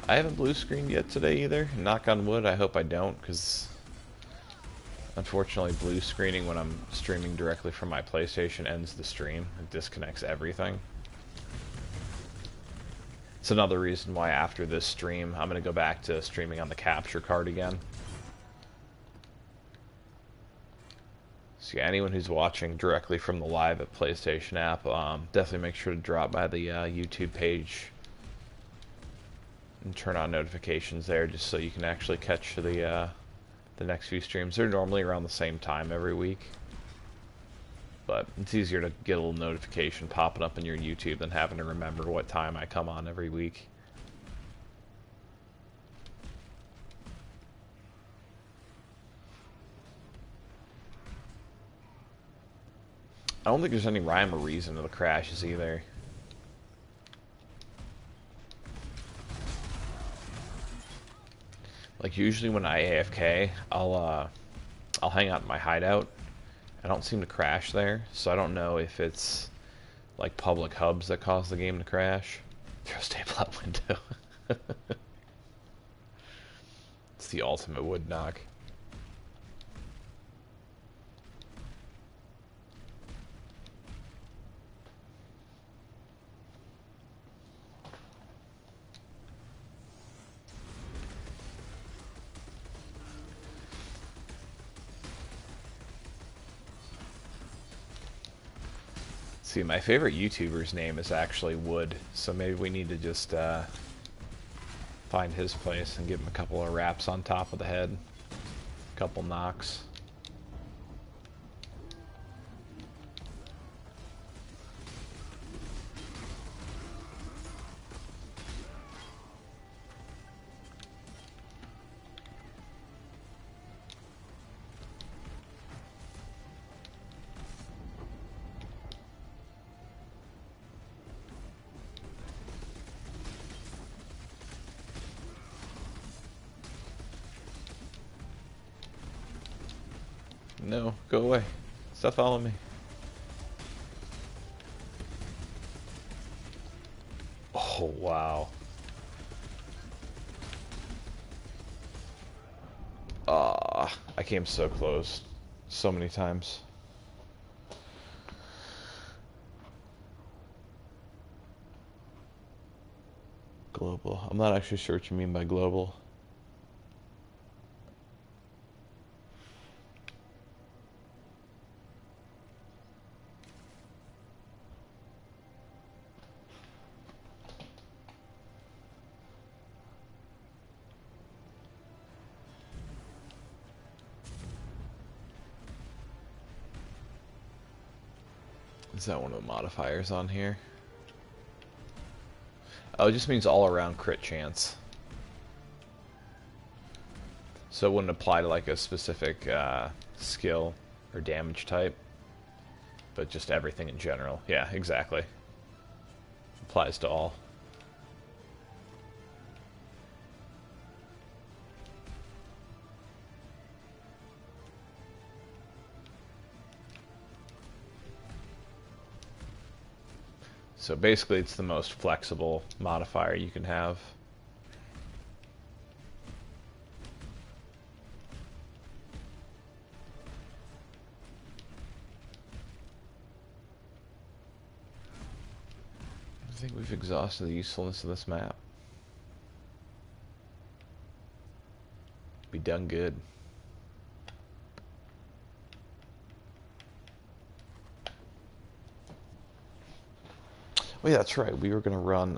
I haven't blue screened yet today either. Knock on wood, I hope I don't, because unfortunately blue screening when I'm streaming directly from my PlayStation ends the stream. It disconnects everything. It's another reason why after this stream I'm going to go back to streaming on the capture card again. So yeah, anyone who's watching directly from the live at PlayStation app, definitely make sure to drop by the YouTube page and turn on notifications there, just so you can actually catch the next few streams. They're normally around the same time every week, but it's easier to get a little notification popping up in your YouTube than having to remember what time I come on every week. I don't think there's any rhyme or reason to the crashes either. Like usually when I AFK, I'll hang out in my hideout. I don't seem to crash there, so I don't know if it's like public hubs that cause the game to crash. Throw staple out window. It's the ultimate wood knock. See, my favorite YouTuber's name is actually Wood, so maybe we need to just find his place and give him a couple of raps on top of the head. A couple knocks. No, go away. Stop following me. Oh, wow. Ah, I came so close. So many times. Global. I'm not actually sure what you mean by global. Is that one of the modifiers on here? Oh, it just means all around crit chance. So it wouldn't apply to like a specific skill or damage type, but just everything in general. Yeah, exactly. Applies to all. So basically it's the most flexible modifier you can have. I think we've exhausted the usefulness of this map. Be done good. Oh yeah, that's right. We were gonna run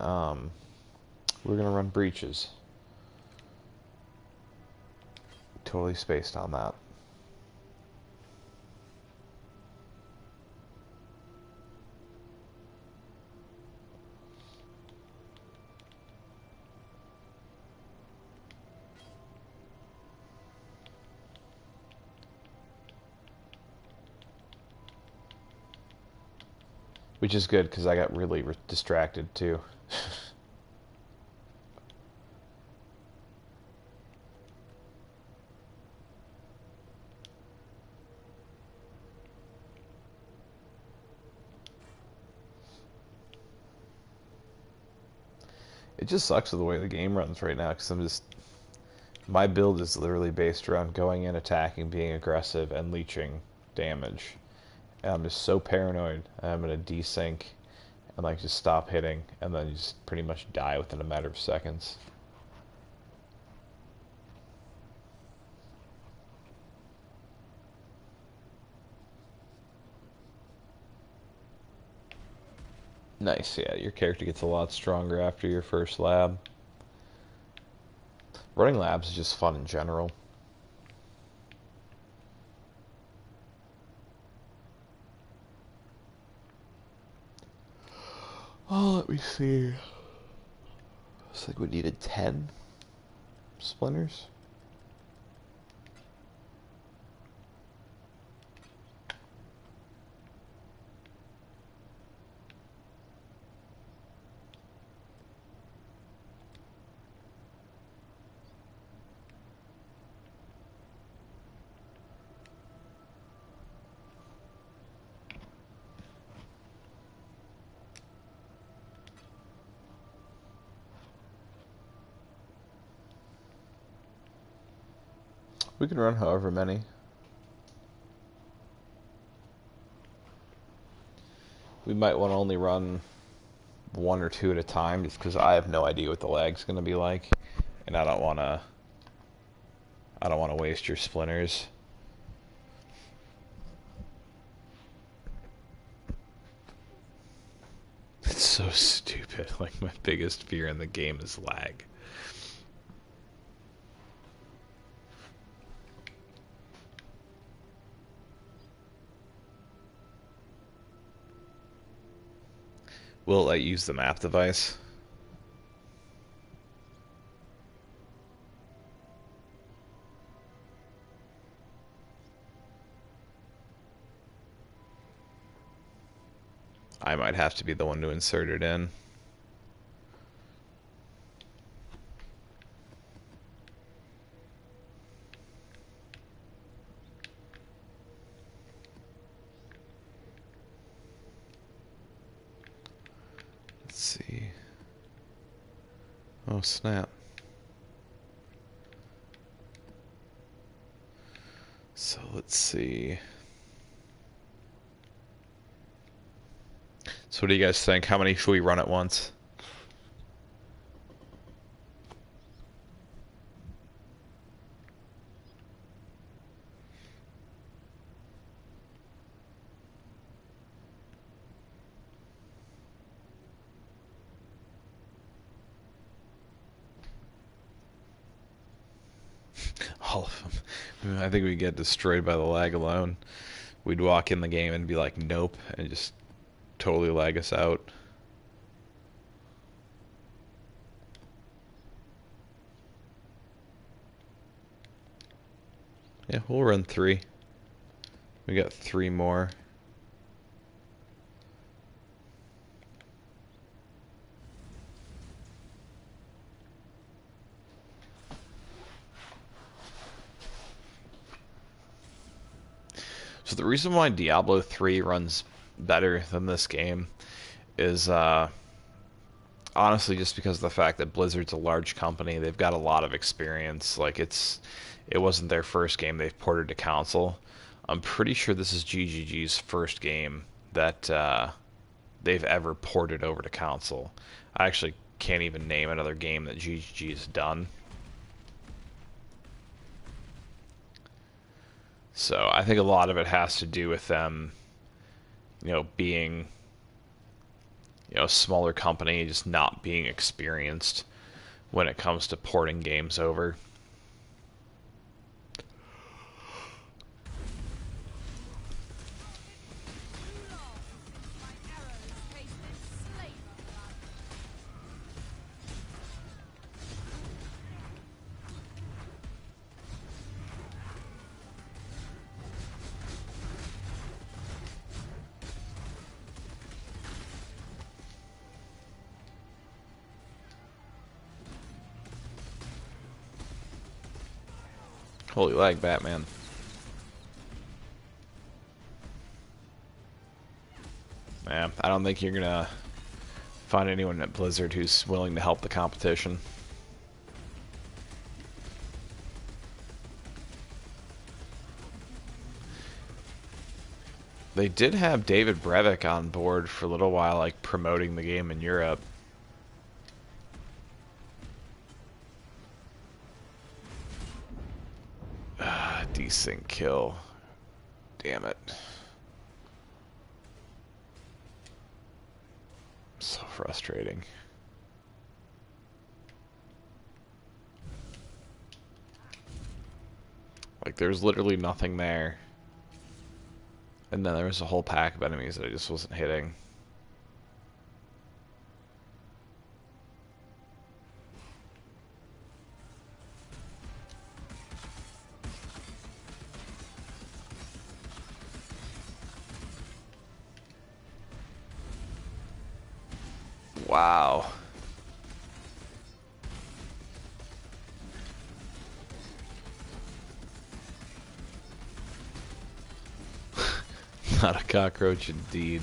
breaches. Totally spaced on that. Which is good because I got really distracted too. It just sucks with the way the game runs right now because my build is literally based around going in, attacking, being aggressive, and leeching damage. And I'm just so paranoid I'm gonna desync and like just stop hitting and then just pretty much die within a matter of seconds. Nice, yeah, your character gets a lot stronger after your first lab. Running labs is just fun in general. Oh, let me see. Looks like we needed 10 splinters. We can run however many. We might want to only run one or two at a time just because I have no idea what the lag's going to be like. And I don't want to waste your splinters. so stupid. Like, my biggest fear in the game is lag. Will I use the map device? I might have to be the one to insert it in. Let's see. Oh, snap. So let's see. So what do you guys think? How many should we run at once? All of them. I think we get destroyed by the lag alone. We'd walk in the game and be like, nope, and just totally lag us out. Yeah, we'll run 3. We got 3 more. So the reason why Diablo 3 runs better than this game is honestly just because of the fact that Blizzard's a large company. They've got a lot of experience. Like, it wasn't their first game they've ported to console. I'm pretty sure this is GGG's first game that they've ever ported over to console. I actually can't even name another game that GGG has done. So I think a lot of it has to do with them, being, a smaller company, just not being experienced when it comes to porting games over. Holy lag, Batman. Yeah, I don't think you're gonna find anyone at Blizzard who's willing to help the competition. They did have David Brevik on board for a little while, like promoting the game in Europe. Decent kill. Damn it. So frustrating. Like, there's literally nothing there. And then there was a whole pack of enemies that I just wasn't hitting. Wow. Not a cockroach indeed.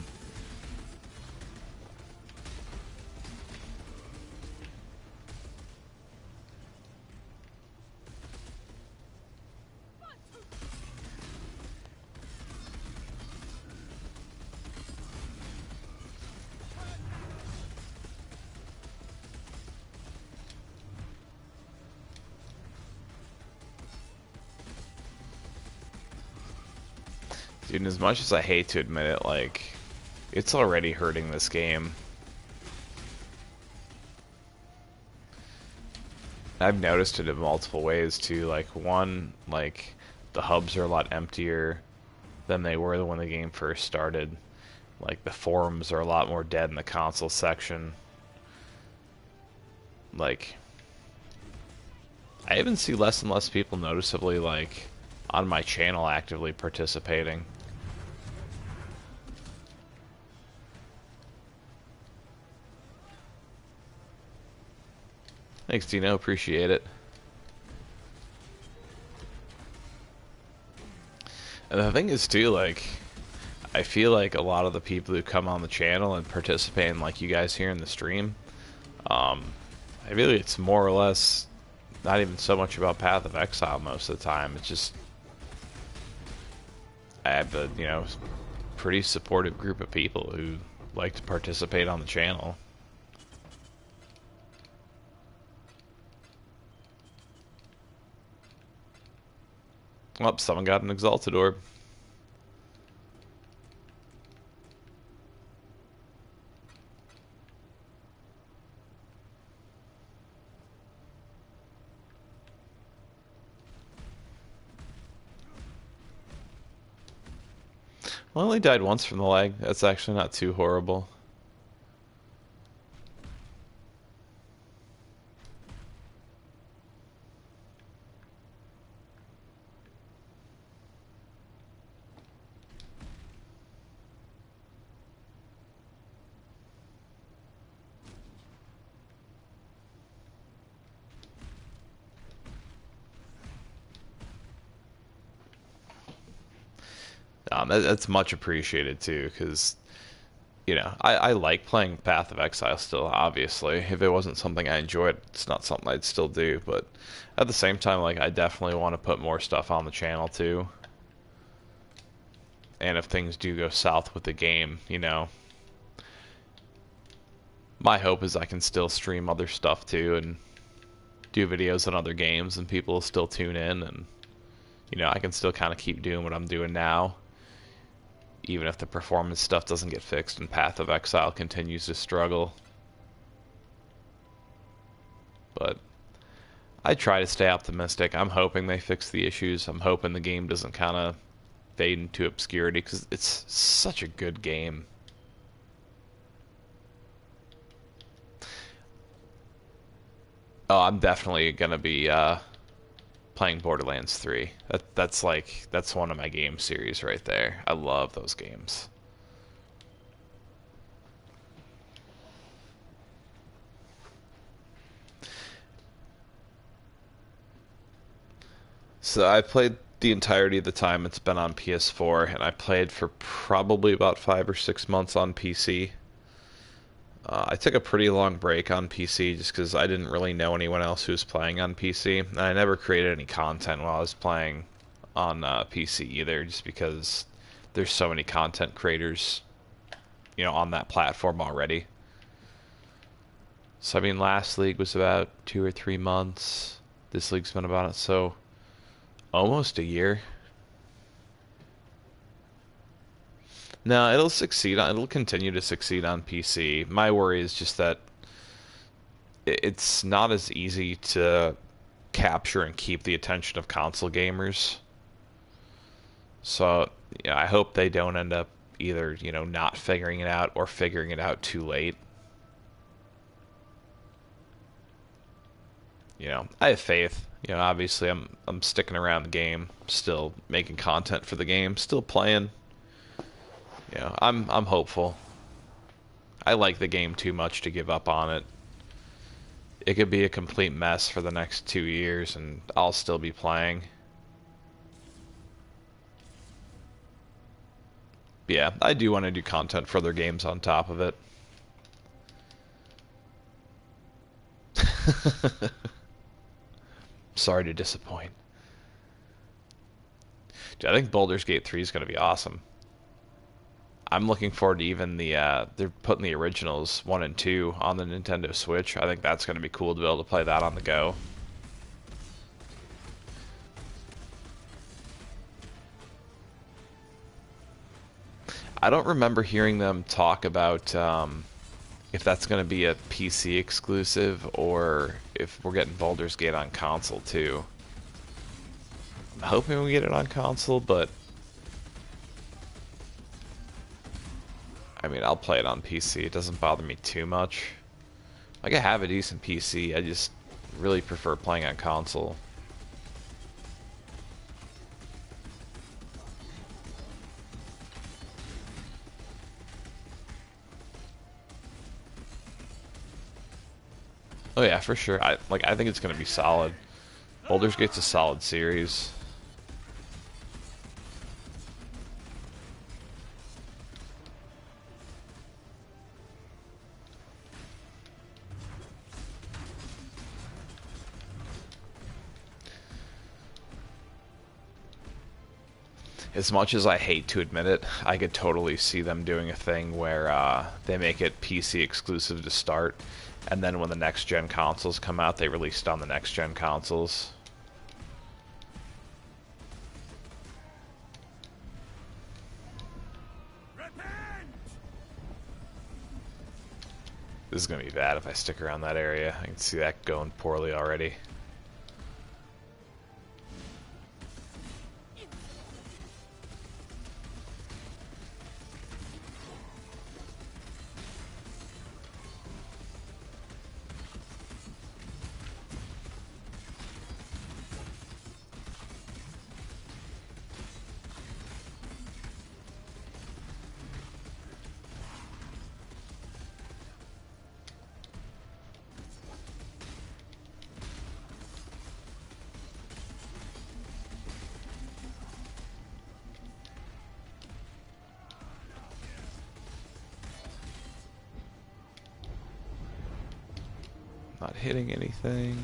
Dude, as much as I hate to admit it, like, it's already hurting this game. I've noticed it in multiple ways too. Like one, like the hubs are a lot emptier than they were when the game first started. Like the forums are a lot more dead in the console section. Like I even see less and less people noticeably like on my channel actively participating. Thanks, Dino. Appreciate it. And the thing is, too, like, I feel like a lot of the people who come on the channel and participate in, like, you guys here in the stream, I feel like it's more or less not even so much about Path of Exile most of the time. It's just, I have a, pretty supportive group of people who like to participate on the channel. Oh, someone got an Exalted Orb. Well, I only died once from the lag. That's actually not too horrible. That's much appreciated too, because I like playing Path of Exile still. Obviously, if it wasn't something I enjoyed, it's not something I'd still do. But at the same time, like I definitely want to put more stuff on the channel too. And if things do go south with the game, my hope is I can still stream other stuff too and do videos on other games, and people will still tune in, and I can still kind of keep doing what I'm doing now, even if the performance stuff doesn't get fixed and Path of Exile continues to struggle. But I try to stay optimistic. I'm hoping they fix the issues. I'm hoping the game doesn't kind of fade into obscurity, because it's such a good game. Oh, I'm definitely gonna be playing Borderlands 3. That's one of my game series right there. I love those games. So I played the entirety of the time it's been on PS4, and I played for probably about 5 or 6 months on PC. I took a pretty long break on PC just because I didn't really know anyone else who was playing on PC, and I never created any content while I was playing on PC either, just because there's so many content creators, on that platform already. So I mean, last league was about 2 or 3 months. This league's been about so almost a year. No, it'll succeed. It'll continue to succeed on PC. My worry is just that it's not as easy to capture and keep the attention of console gamers. So, I hope they don't end up either, not figuring it out or figuring it out too late. I have faith. Obviously I'm sticking around the game, still making content for the game, still playing. I'm hopeful. I like the game too much to give up on it. It could be a complete mess for the next 2 years and I'll still be playing. But yeah, I do want to do content for other games on top of it. Sorry to disappoint. Dude, I think Baldur's Gate 3 is going to be awesome. I'm looking forward to even they're putting the originals 1 and 2 on the Nintendo Switch. I think that's going to be cool to be able to play that on the go. I don't remember hearing them talk about if that's going to be a PC exclusive or if we're getting Baldur's Gate on console too. I'm hoping we get it on console, but I mean, I'll play it on PC. It doesn't bother me too much. Like, I have a decent PC, I just really prefer playing on console. Oh yeah, for sure. I think it's gonna be solid. Baldur's Gate's a solid series. As much as I hate to admit it, I could totally see them doing a thing where they make it PC exclusive to start, and then when the next gen consoles come out, they release it on the next gen consoles. This is gonna be bad if I stick around that area. I can see that going poorly already. Not hitting anything.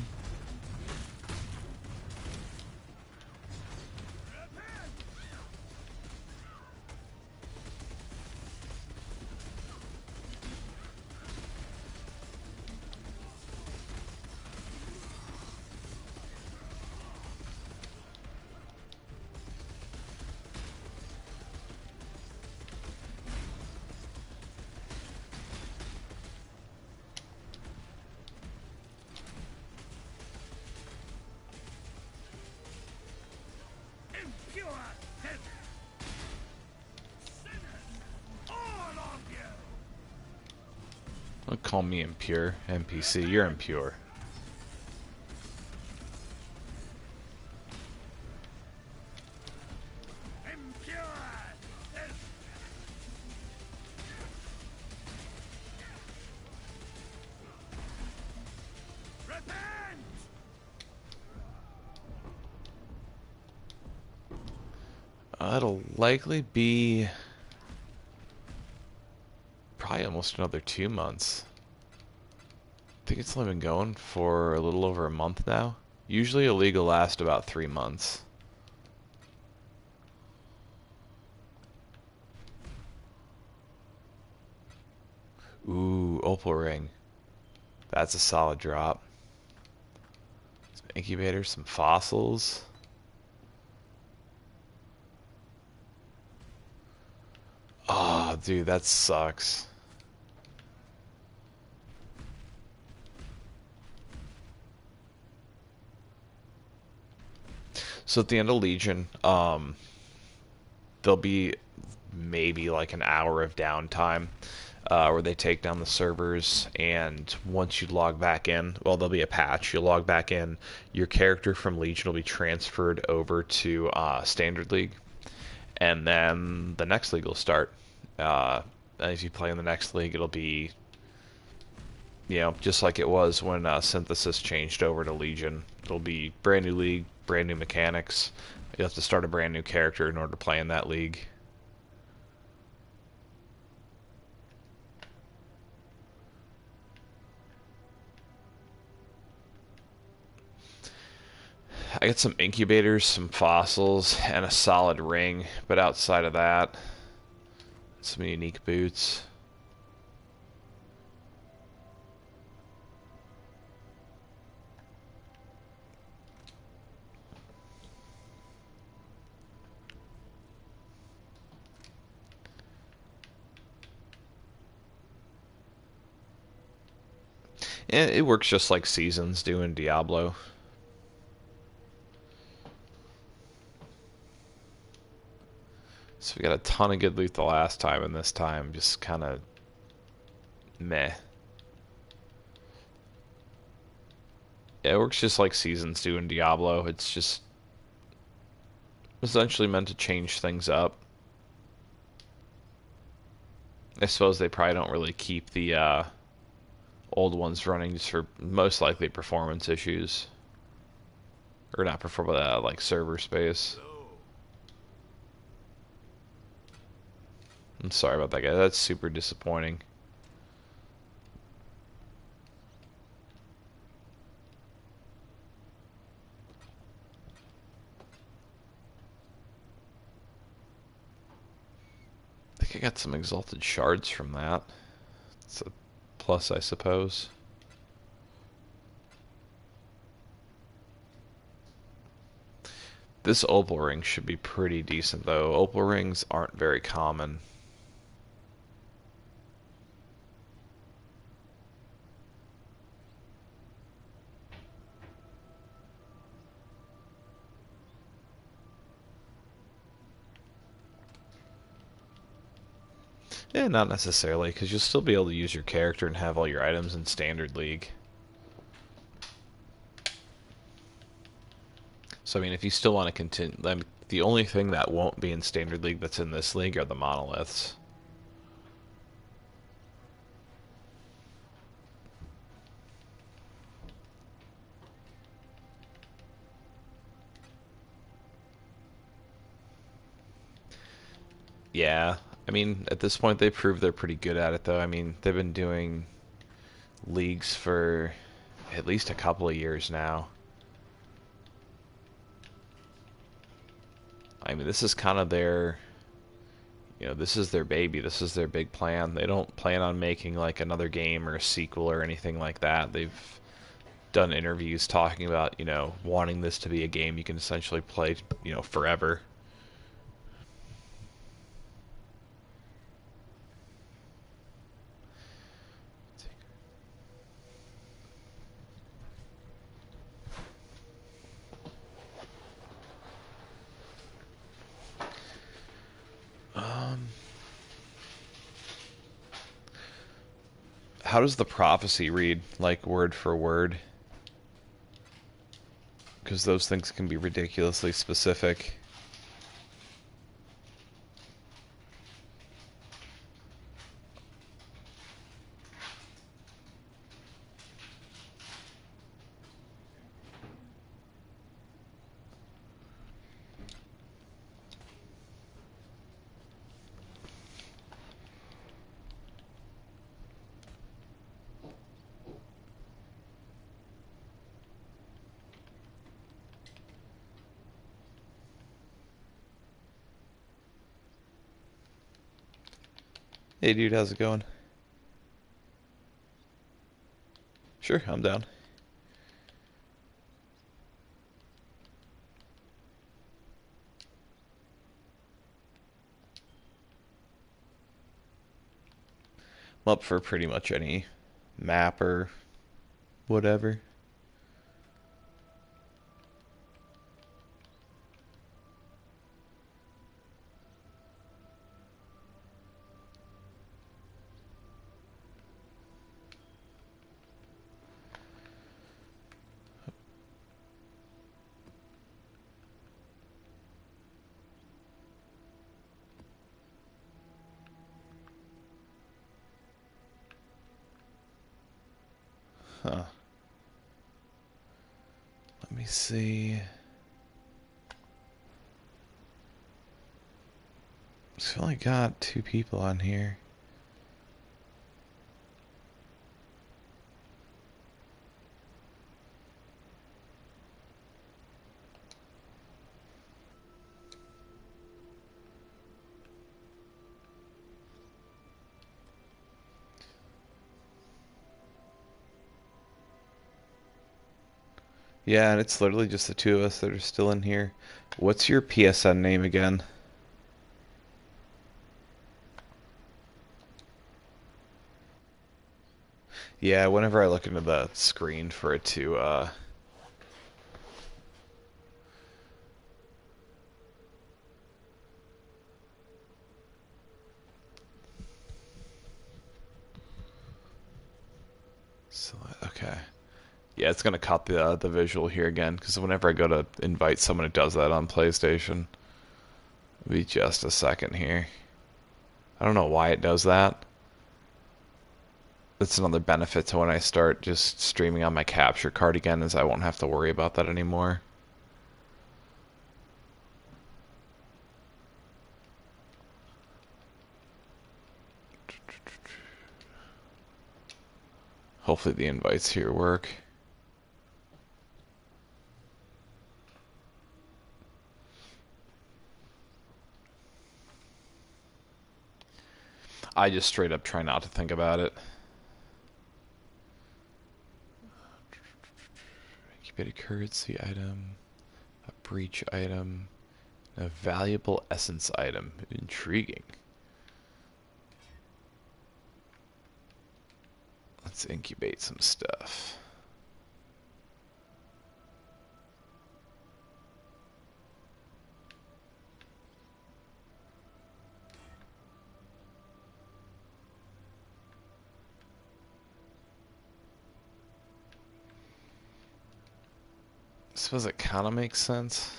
Don't call me impure, NPC. You're impure. It'll likely be probably almost another 2 months. I think it's only been going for a little over a month now. Usually a league will last about 3 months. Ooh, Opal Ring. That's a solid drop. Some incubators, some fossils. Oh, dude, that sucks. So at the end of Legion, there'll be maybe like an hour of downtime where they take down the servers, and once you log back in, well, there'll be a patch. You log back in, your character from Legion will be transferred over to Standard League, and then the next league will start. As you play in the next league, it'll be, you know, just like it was when Synthesis changed over to Legion. It'll be brand new league, brand new mechanics. You have to start a brand new character in order to play in that league. I got some incubators, some fossils, and a solid ring, but outside of that, some unique boots. It works just like seasons do in Diablo. So we got a ton of good loot the last time, and this time just kind of meh. Yeah, it works just like seasons do in Diablo. It's just essentially meant to change things up. I suppose they probably don't really keep the old ones running just for most likely performance issues. Or not performance, like server space. Hello. I'm sorry about that guy. That's super disappointing. I think I got some exalted shards from that. It's a plus, I suppose. This opal ring should be pretty decent, though. Opal rings aren't very common. Yeah, not necessarily, because you'll still be able to use your character and have all your items in Standard League. So, I mean, if you still want to continue, the only thing that won't be in Standard League that's in this league are the monoliths. Yeah, I mean, at this point, they proved they're pretty good at it, though. I mean, they've been doing leagues for at least a couple of years now. I mean, this is kind of their, this is their baby. This is their big plan. They don't plan on making like another game or a sequel or anything like that. They've done interviews talking about, wanting this to be a game you can essentially play, forever. Um, how does the prophecy read, like word for word? Because those things can be ridiculously specific. Hey dude, how's it going? Sure, I'm down. I'm up for pretty much any map or whatever. Huh. Let me see. So I only got 2 people on here. Yeah, and it's literally just the two of us that are still in here. What's your PSN name again? Yeah, whenever I look into the screen for it to, so, okay. Yeah, it's gonna cut the visual here again, because whenever I go to invite someone, it does that on PlayStation. It'll be just a second here. I don't know why it does that. That's another benefit to when I start just streaming on my capture card again, is I won't have to worry about that anymore. Hopefully the invites here work. I just straight up try not to think about it. Incubated currency item, a breach item, a valuable essence item. Intriguing. Let's incubate some stuff. I suppose it kind of makes sense.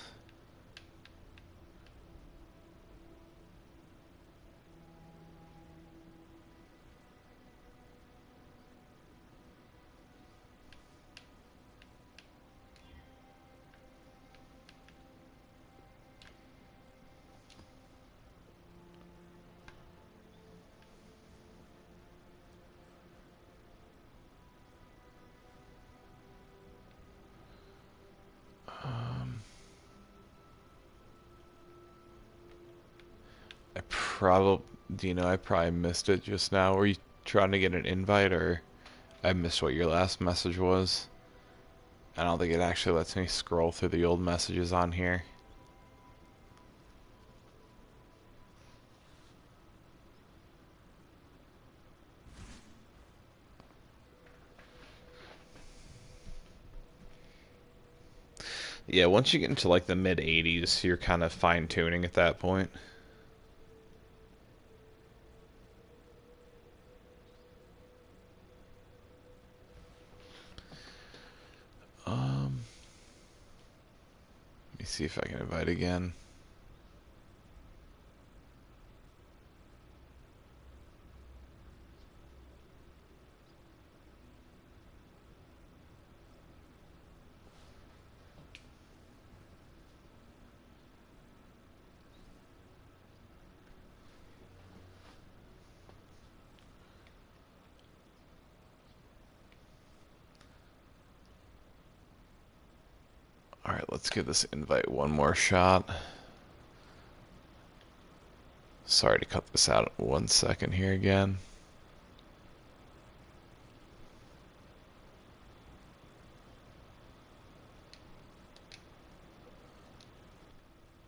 Um, I probably, do you know, I probably missed it just now. Were you trying to get an invite, or I missed what your last message was? I don't think it actually lets me scroll through the old messages on here. Yeah, once you get into like the mid 80s, you're kind of fine tuning at that point. Um, Let me see if I can invite again. Alright, let's give this invite one more shot. Sorry to cut this out 1 second here again.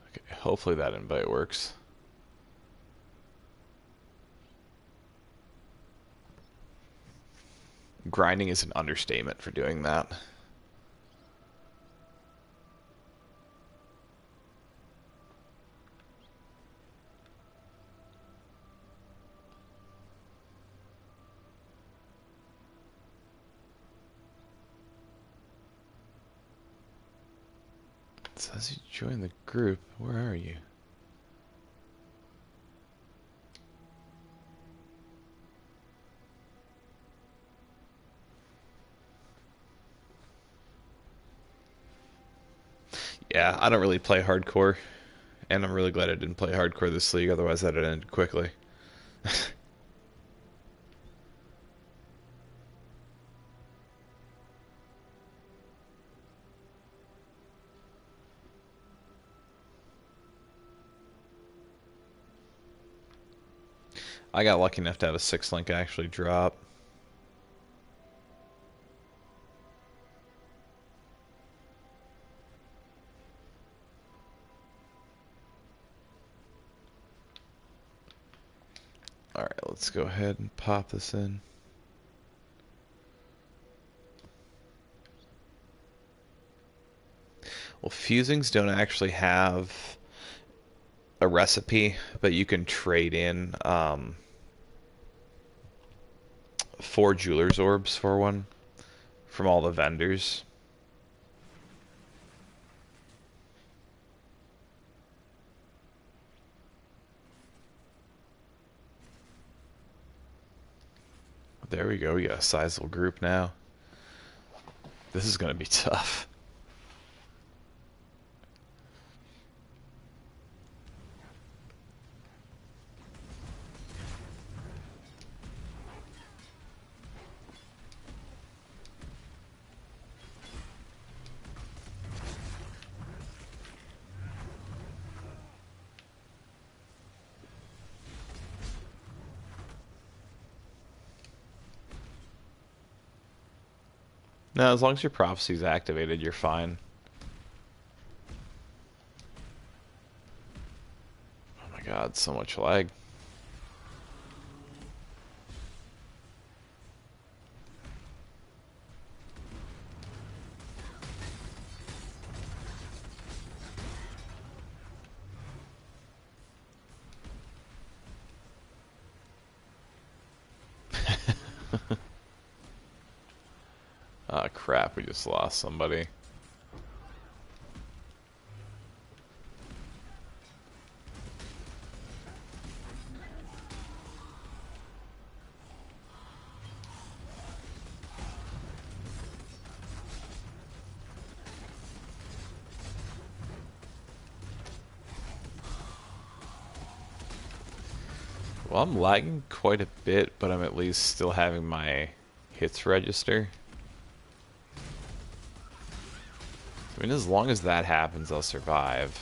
Okay, hopefully that invite works. Grinding is an understatement for doing that. It says you joined the group. Where are you? Yeah, I don't really play hardcore, and I'm really glad I didn't play hardcore this league, otherwise that'd end quickly. I got lucky enough to have a 6 link actually drop. Alright, let's go ahead and pop this in. Well, fusings don't actually have a recipe, but you can trade in 4 jeweler's orbs for one from all the vendors. There we go. We got a sizable group now. This is going to be tough. No, as long as your prophecy's activated, you're fine. Oh my god, so much lag. Ah, crap, we just lost somebody. Well, I'm lagging quite a bit, but I'm at least still having my hits register. I mean, as long as that happens, I'll survive.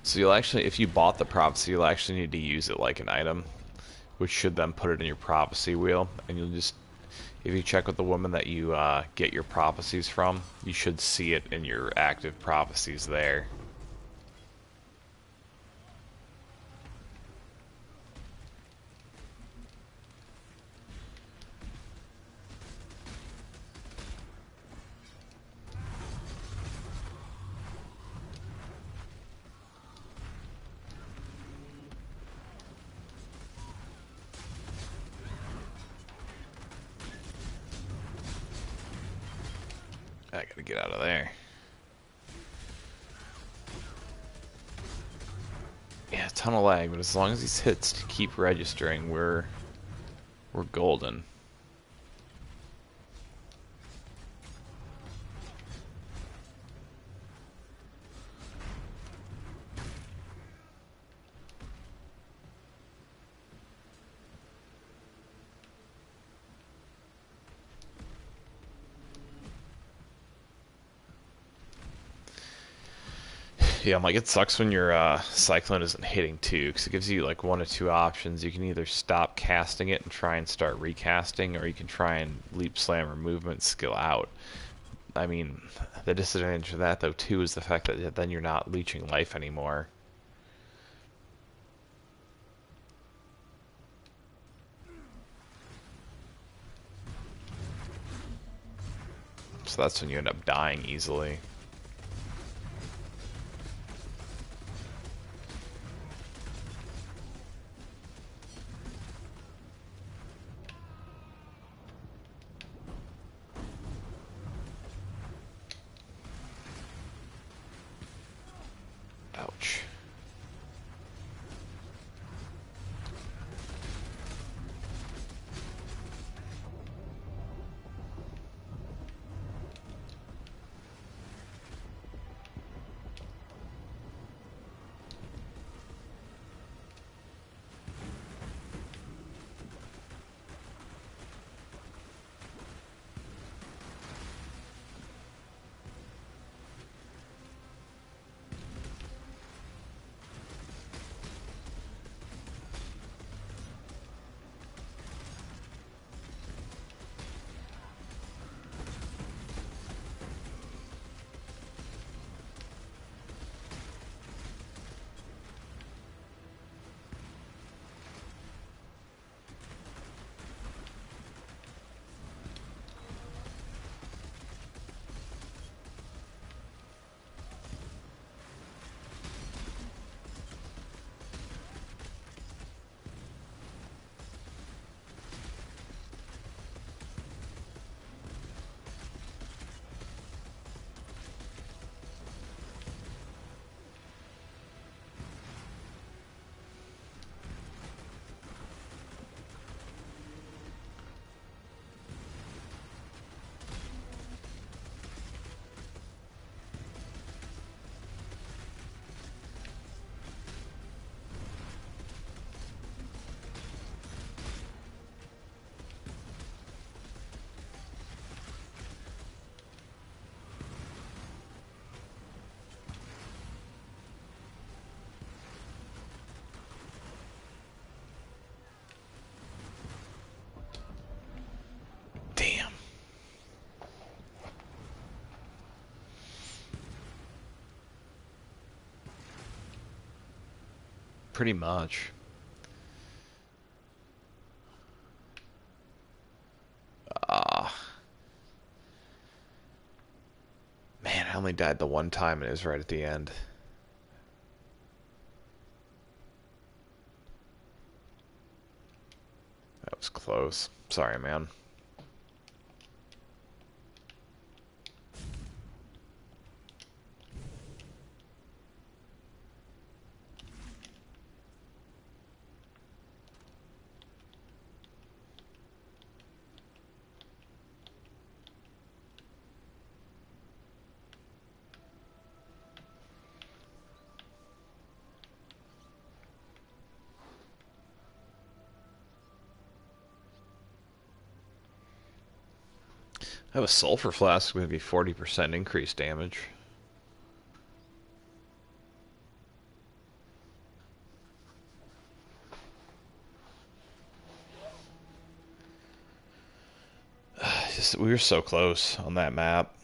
So you'll actually, if you bought the prophecy, you'll actually need to use it like an item, which should then put it in your prophecy wheel, and you'll just, if you check with the woman that you get your prophecies from, you should see it in your active prophecies there. I gotta get out of there. Yeah, a ton of lag, but as long as these hits keep registering, we're golden. Yeah, I'm like, it sucks when your Cyclone isn't hitting too, because it gives you like 1 of 2 options. You can either stop casting it and try and start recasting, or you can try and leap slam or movement skill out. I mean, the disadvantage of that though too is the fact that then you're not leeching life anymore. So that's when you end up dying easily. Ouch. Pretty much. Ah, man, I only died the one time and it was right at the end. That was close. Sorry, man. I have a sulfur flask with maybe 40% increased damage. We were so close on that map.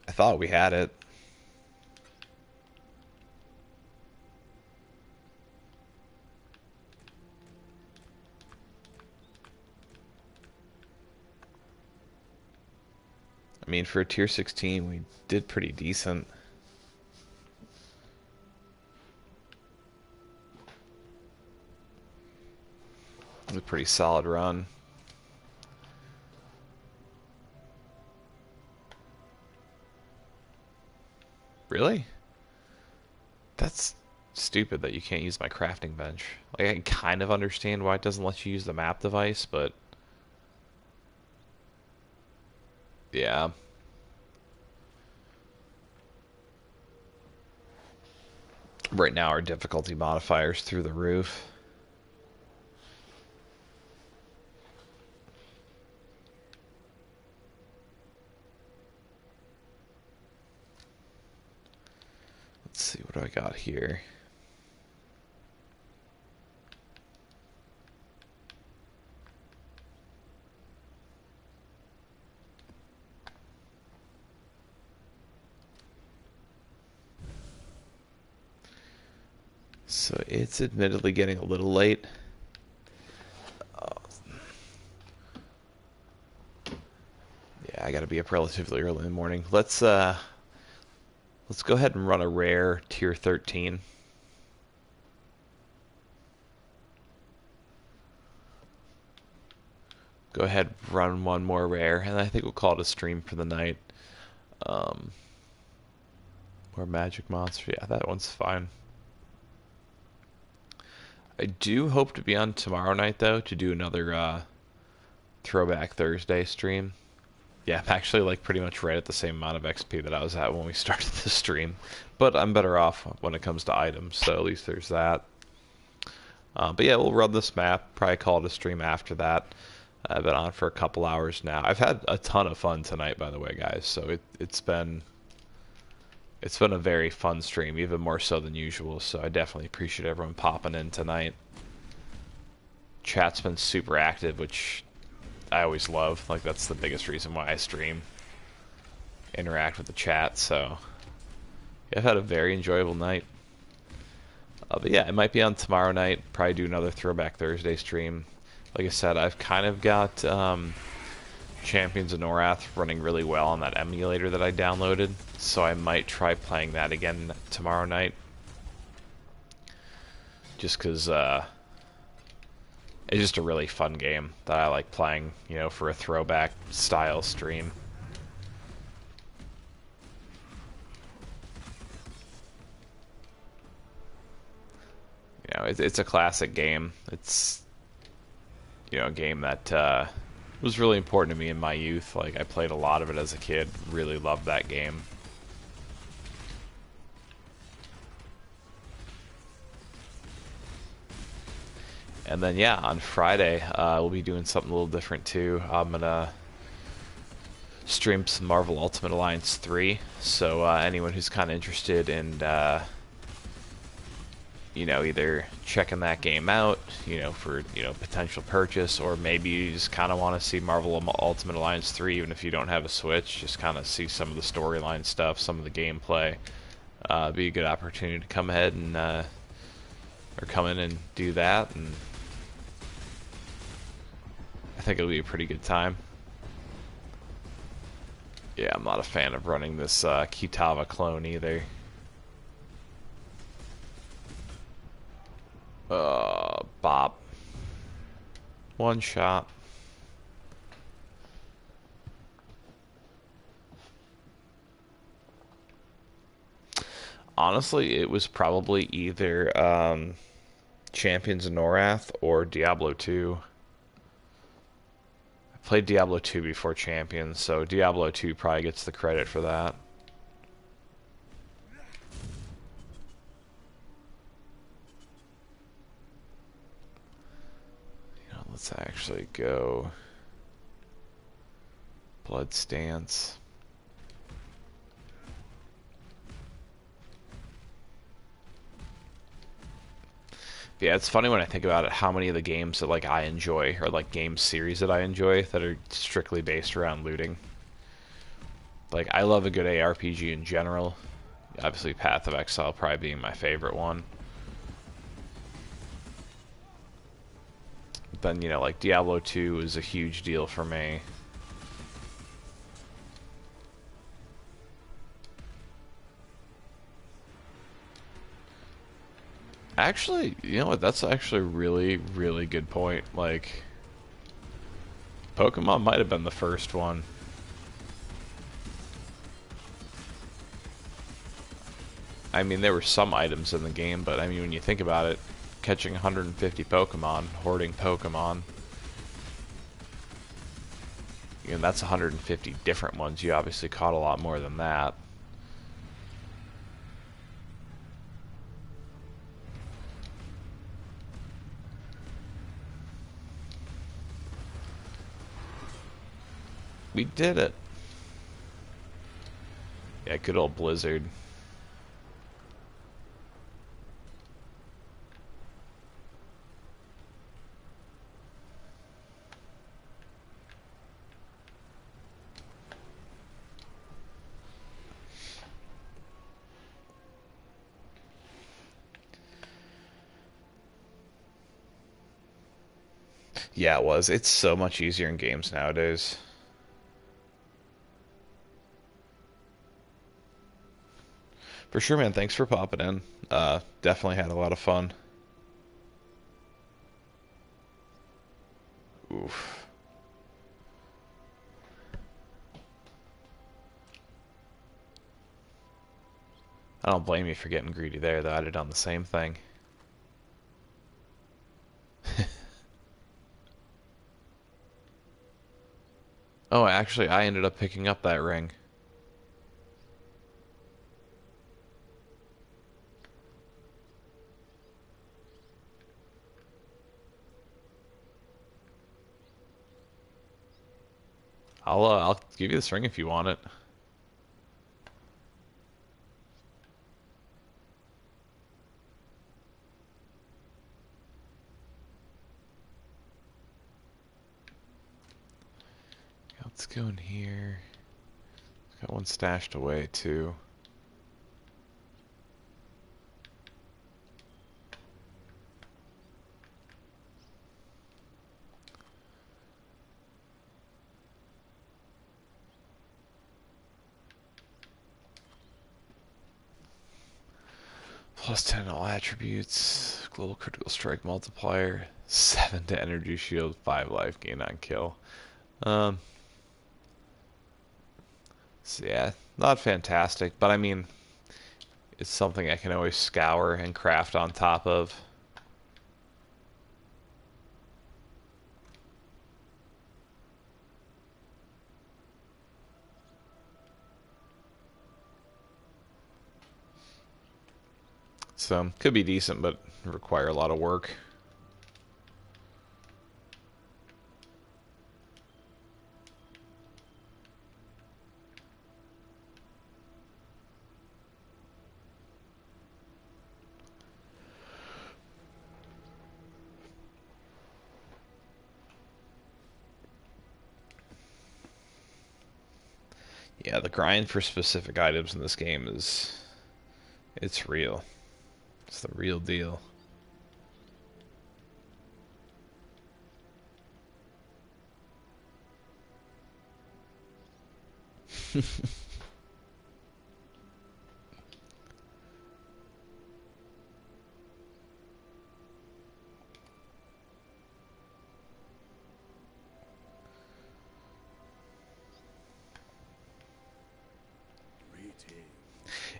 I thought we had it. I mean, for a tier 16, we did pretty decent. It was a pretty solid run. Really? That's stupid that you can't use my crafting bench. Like, I can kind of understand why it doesn't let you use the map device, but yeah. Right now, our difficulty modifier's through the roof. Let's see, what do I got here? So it's admittedly getting a little late. Yeah, I gotta be up relatively early in the morning. Let's go ahead and run a rare tier 13. Go ahead, run one more rare, and I think we'll call it a stream for the night. Or magic monster. Yeah, that one's fine. I do hope to be on tomorrow night though to do another Throwback Thursday stream. Yeah, I'm actually like pretty much right at the same amount of XP that I was at when we started the stream, but I'm better off when it comes to items, so at least there's that. But yeah, we'll run this map. Probably call it a stream after that. I've been on for a couple hours now. I've had a ton of fun tonight, by the way, guys. So it's been a very fun stream, even more so than usual. So I definitely appreciate everyone popping in tonight. Chat's been super active, which I always love. Like, that's the biggest reason why I stream. Interact with the chat. So yeah, I've had a very enjoyable night. But yeah, it might be on tomorrow night. Probably do another Throwback Thursday stream. Like I said, I've kind of got Champions of Norath running really well on that emulator that I downloaded, so I might try playing that again tomorrow night. Just because it's just a really fun game that I like playing, you know, for a throwback style stream. You know, it's a classic game. It's, you know, a game that was really important to me in my youth. Like, I played a lot of it as a kid. Really loved that game. And then, yeah, on Friday, we'll be doing something a little different, too. I'm going to stream some Marvel Ultimate Alliance 3. So anyone who's kind of interested in, you know, either checking that game out, you know, for, you know, potential purchase, or maybe you just kind of want to see Marvel Ultimate Alliance 3, even if you don't have a Switch, just kind of see some of the storyline stuff, some of the gameplay. Be a good opportunity to come ahead and or come in and do that, and I think it'll be a pretty good time. Yeah, I'm not a fan of running this Kitava clone either. Bop. One shot. Honestly, it was probably either Champions of Norath or Diablo 2. I played Diablo 2 before Champions, so Diablo 2 probably gets the credit for that. You know, let's actually go Blood Stance. Yeah, it's funny when I think about it how many of the games that like I enjoy or like game series that I enjoy that are strictly based around looting. Like I love a good ARPG in general. Obviously Path of Exile probably being my favorite one. But then, you know, like Diablo 2 is a huge deal for me. Actually, you know what? That's actually a really, really good point. Like, Pokemon might have been the first one. I mean, there were some items in the game, but I mean, when you think about it, catching 150 Pokemon, hoarding Pokemon, you know, that's 150 different ones. You obviously caught a lot more than that. We did it. Yeah, good old Blizzard. Yeah, it was. It's so much easier in games nowadays. For sure, man. Thanks for popping in. Definitely had a lot of fun. Oof. I don't blame you for getting greedy there, though. I'd have done the same thing. Oh, actually, I ended up picking up that ring. I'll give you this ring if you want it. Let's go in here. Got one stashed away too. Plus 10 all attributes. Global critical strike multiplier. 7 to energy shield. 5 life gain on kill. Um. So yeah, not fantastic, but I mean, it's something I can always scour and craft on top of. So could be decent, but require a lot of work. Yeah, the grind for specific items in this game is it's real. It's the real deal. Greetings.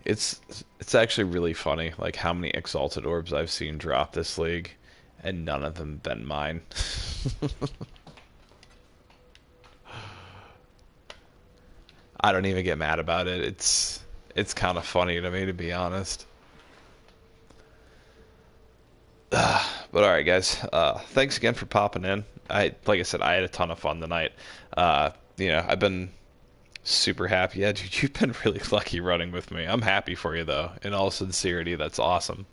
It's it's actually really funny, like how many exalted orbs I've seen drop this league, and none of them been mine. I don't even get mad about it. It's kind of funny to me, to be honest. But all right, guys. Thanks again for popping in. Like I said, I had a ton of fun tonight. I've been super happy. Yeah, dude, you've been really lucky running with me. I'm happy for you, though. In all sincerity, that's awesome.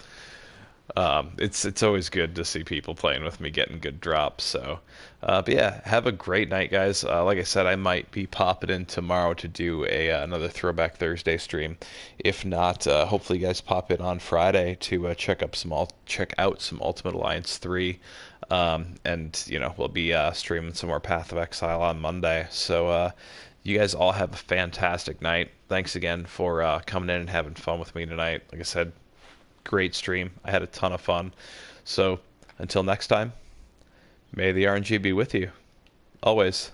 It's always good to see people playing with me getting good drops. So, but yeah, have a great night, guys. Like I said, I might be popping in tomorrow to do a another Throwback Thursday stream. If not, hopefully you guys pop in on Friday to check out some Ultimate Alliance 3. And we'll be streaming some more Path of Exile on Monday. So, you guys all have a fantastic night. Thanks again for coming in and having fun with me tonight. Like I said, great stream. I had a ton of fun. So until next time, may the RNG be with you. Always.